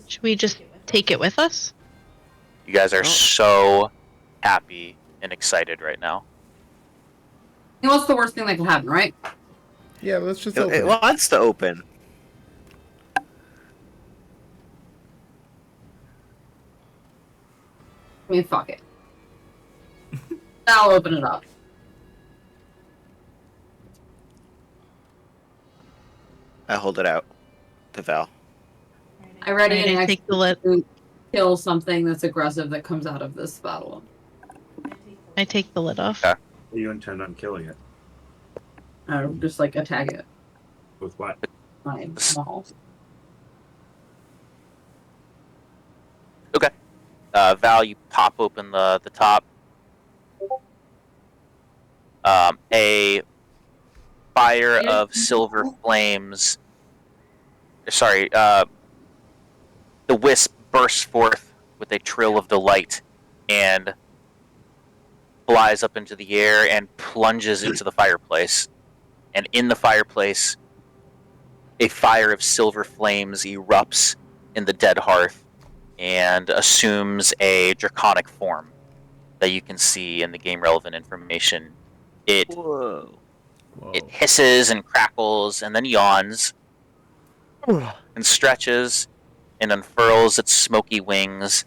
Should we just take it with us? You guys are Oh. so happy and excited right now. You know what's the worst thing that could happen, right? Yeah, let's just It open it. wants to open. I mean, fuck it. I'll open it up. I hold it out to Val. I ready Alright, an I action take the lid. to kill something that's aggressive that comes out of this battle. I take the lid off. Okay. You intend on killing it I would just like attack it. with what? My maul. Okay. Val, you pop open the top. A fire of silver flames. Sorry, the wisp bursts forth with a trill of delight and flies up into the air and plunges into the fireplace. And in the fireplace, a fire of silver flames erupts in the dead hearth and assumes a draconic form that you can see in the game relevant information. Whoa. It hisses and crackles and then yawns and stretches and unfurls its smoky wings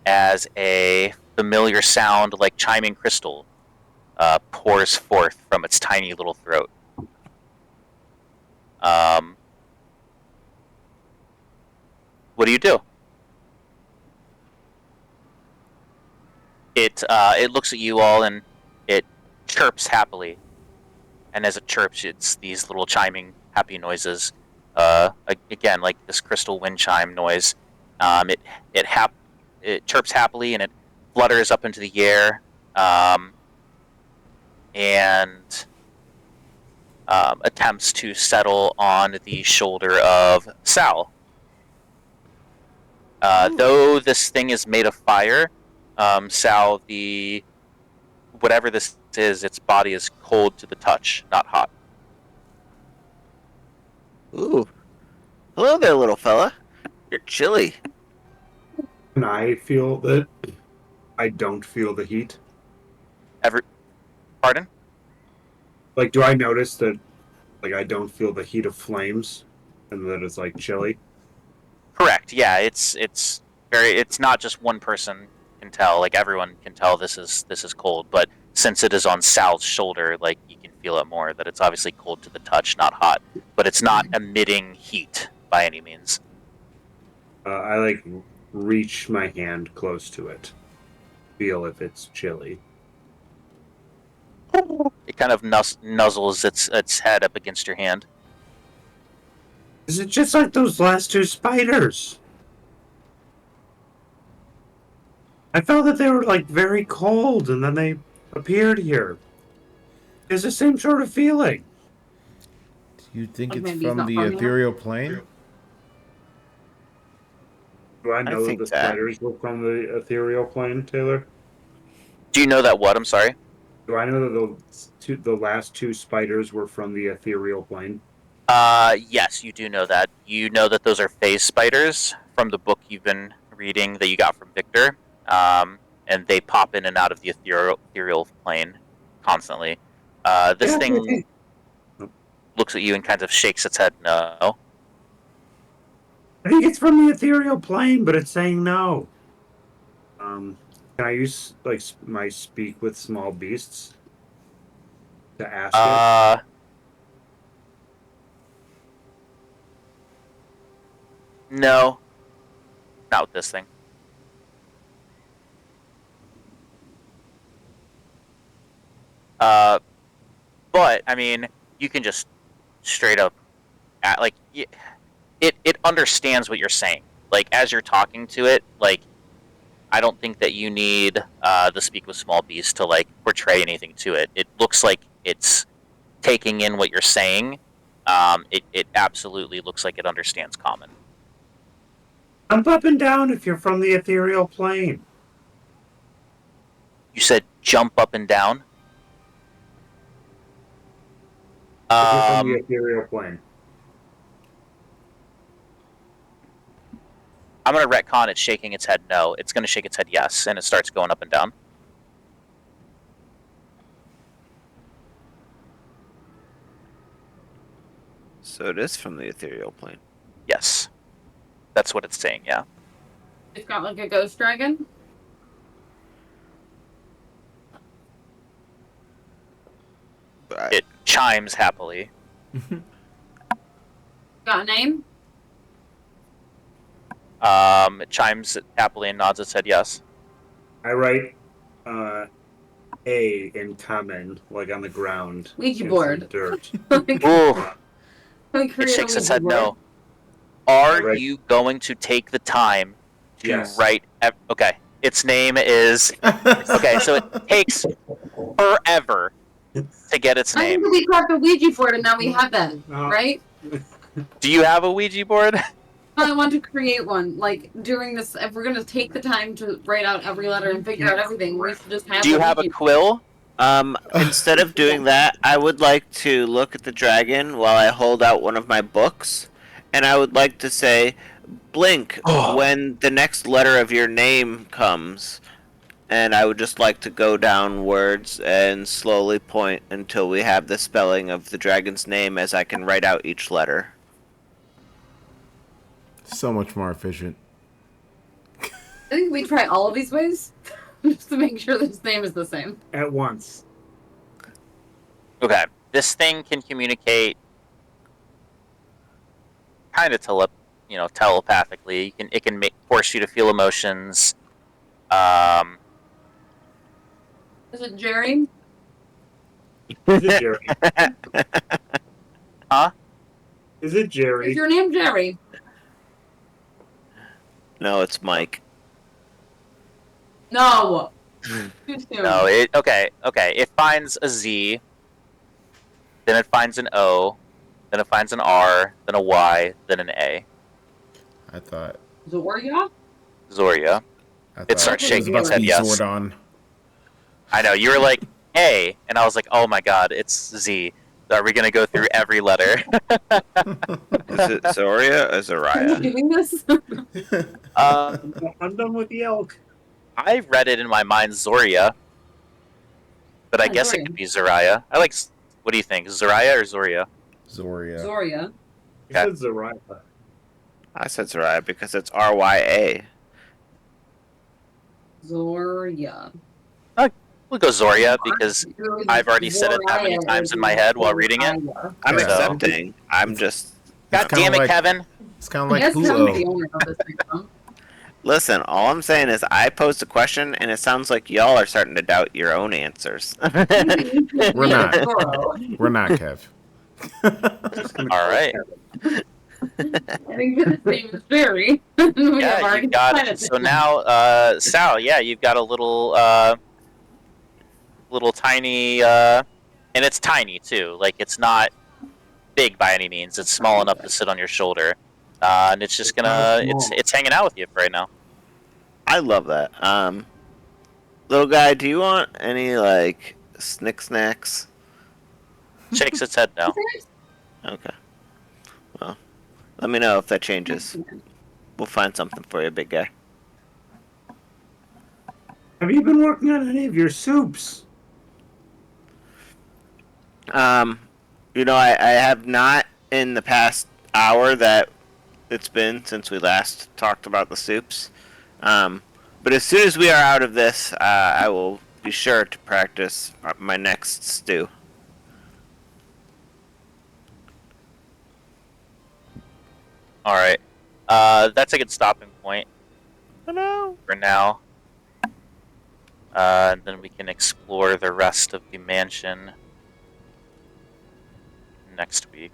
as a familiar sound like chiming crystal pours forth from its tiny little throat. What do you do? It looks at you all and it chirps happily. And as it chirps, it's these little chiming happy noises. Again, like this crystal wind chime noise. It chirps happily and it flutters up into the air, and attempts to settle on the shoulder of Sal. Though this thing is made of fire, Sal, whatever this is, its body is cold to the touch, not hot. Ooh. Hello there, little fella. You're chilly. And I feel that I don't feel the heat. Pardon? Like, do I notice that, like, I don't feel the heat of flames and that it's, like, chilly? Correct. Yeah, it's not just one person can tell. Like everyone can tell this is cold, but since it is on Sal's shoulder, like you can feel it more. That it's obviously cold to the touch, not hot, but it's not emitting heat by any means. I, like, reach my hand close to it. Feel if it's chilly. It kind of nuzzles its head up against your hand. Is it just like those last two spiders? I felt that they were, like, very cold and then they appeared here. It's the same sort of feeling. Do you think Like it's maybe he's from not the from here? ethereal plane? Do I know that think the that- spiders were from the ethereal plane, Taylor? Do you know that what? I'm sorry. Do I know that the last two spiders were from the ethereal plane? Yes, you do know that. You know that those are phase spiders from the book you've been reading that you got from Victor. And they pop in and out of the ethereal plane constantly. This thing looks at you and kind of shakes its head no. I think it's from the ethereal plane, but it's saying no. Can I use like my speak with small beasts to ask it? No. Not with this thing. But I mean, you can just straight up, it understands what you're saying. Like as you're talking to it, like I don't think that you need the speak with small beast to like portray anything to it. It looks like it's taking in what you're saying. It absolutely looks like it understands common. Jump up and down if you're from the ethereal plane. You said jump up and down. If you're from the ethereal plane. I'm gonna retcon it shaking its head no. It's gonna shake its head yes, and it starts going up and down. So it is from the ethereal plane. Yes. That's what it's saying, yeah. It's got like a ghost dragon. It chimes happily. Got a name? It chimes happily and nods its head yes. I write A in common, like on the ground. Ouija in board. some dirt. Ooh, Like it shakes its Ouija head board. no. Are Right. you going to take the time to Yes. write? Okay, its name is. Okay, so it takes forever to get its I think name. we cracked a Ouija board and now we have that, Uh, right? Do you have a Ouija board? I want to create one. Like during this, if we're gonna take the time to write out every letter and figure out everything, we should just have. Do you have a Ouija quill? Instead of doing that, I would like to look at the dragon while I hold out one of my books, and I would like to say, blink when the next letter of your name comes. And I would just like to go downwards and slowly point until we have the spelling of the dragon's name as I can write out each letter. So much more efficient. I think we try all of these ways, just to make sure this name is the same. At once. Okay, this thing can communicate kind of telepathically. It can force you to feel emotions. Is it Jerry? Is it Jerry? Huh? Is it Is Jerry? your name Jerry? No, it's Mike. No. Too soon. No, okay. It finds a Z, then it finds an O, then it finds an R, then a Y, then an A. I thought. Zoria? Zoria. I It starts was shaking about its to head be yes. Zordon. I know, you were like, A, and I was like, oh my god, it's Z. Are we gonna go through every letter? Is it Zoria or Are you Zariah? doing this? I'm done with the elk. I read it in my mind Zoria, but I Yeah, guess it Zoria. could be Zariah. What do you think, Zariah or Zoria? Zoria. Zoria. You said Zariah. I said Zariah because it's RYA. Zoria. We'll go Zoria because I've already said it that many Zoria times is in my head while reading it. Zoria. I'm Yeah. accepting. I'm just. God kinda damn it, like- Kevin! It's kind of like Yes, I'm the Hulo. owner of this thing, huh? Listen, all I'm saying is I posed a question and it sounds like y'all are starting to doubt your own answers. We're not. Zoro. We're not, Kev. All right. I think his name is Jerry. We have Yeah, already you've got decided so this. now, Sal. Yeah, you've got a little tiny, and it's tiny too. Like it's not big by any means. It's small enough to sit on your shoulder, and it's just gonna it's hanging out with you for right now. I love that. Little guy, do you want any like snick snacks? Shakes its head no. Okay. Well, let me know if that changes. We'll find something for you, big guy. Have you been working on any of your soups? I have not in the past hour that it's been since we last talked about the soups. But as soon as we are out of this, I will be sure to practice my next stew. All right. That's a good stopping point Hello. for now. And then we can explore the rest of the mansion next week.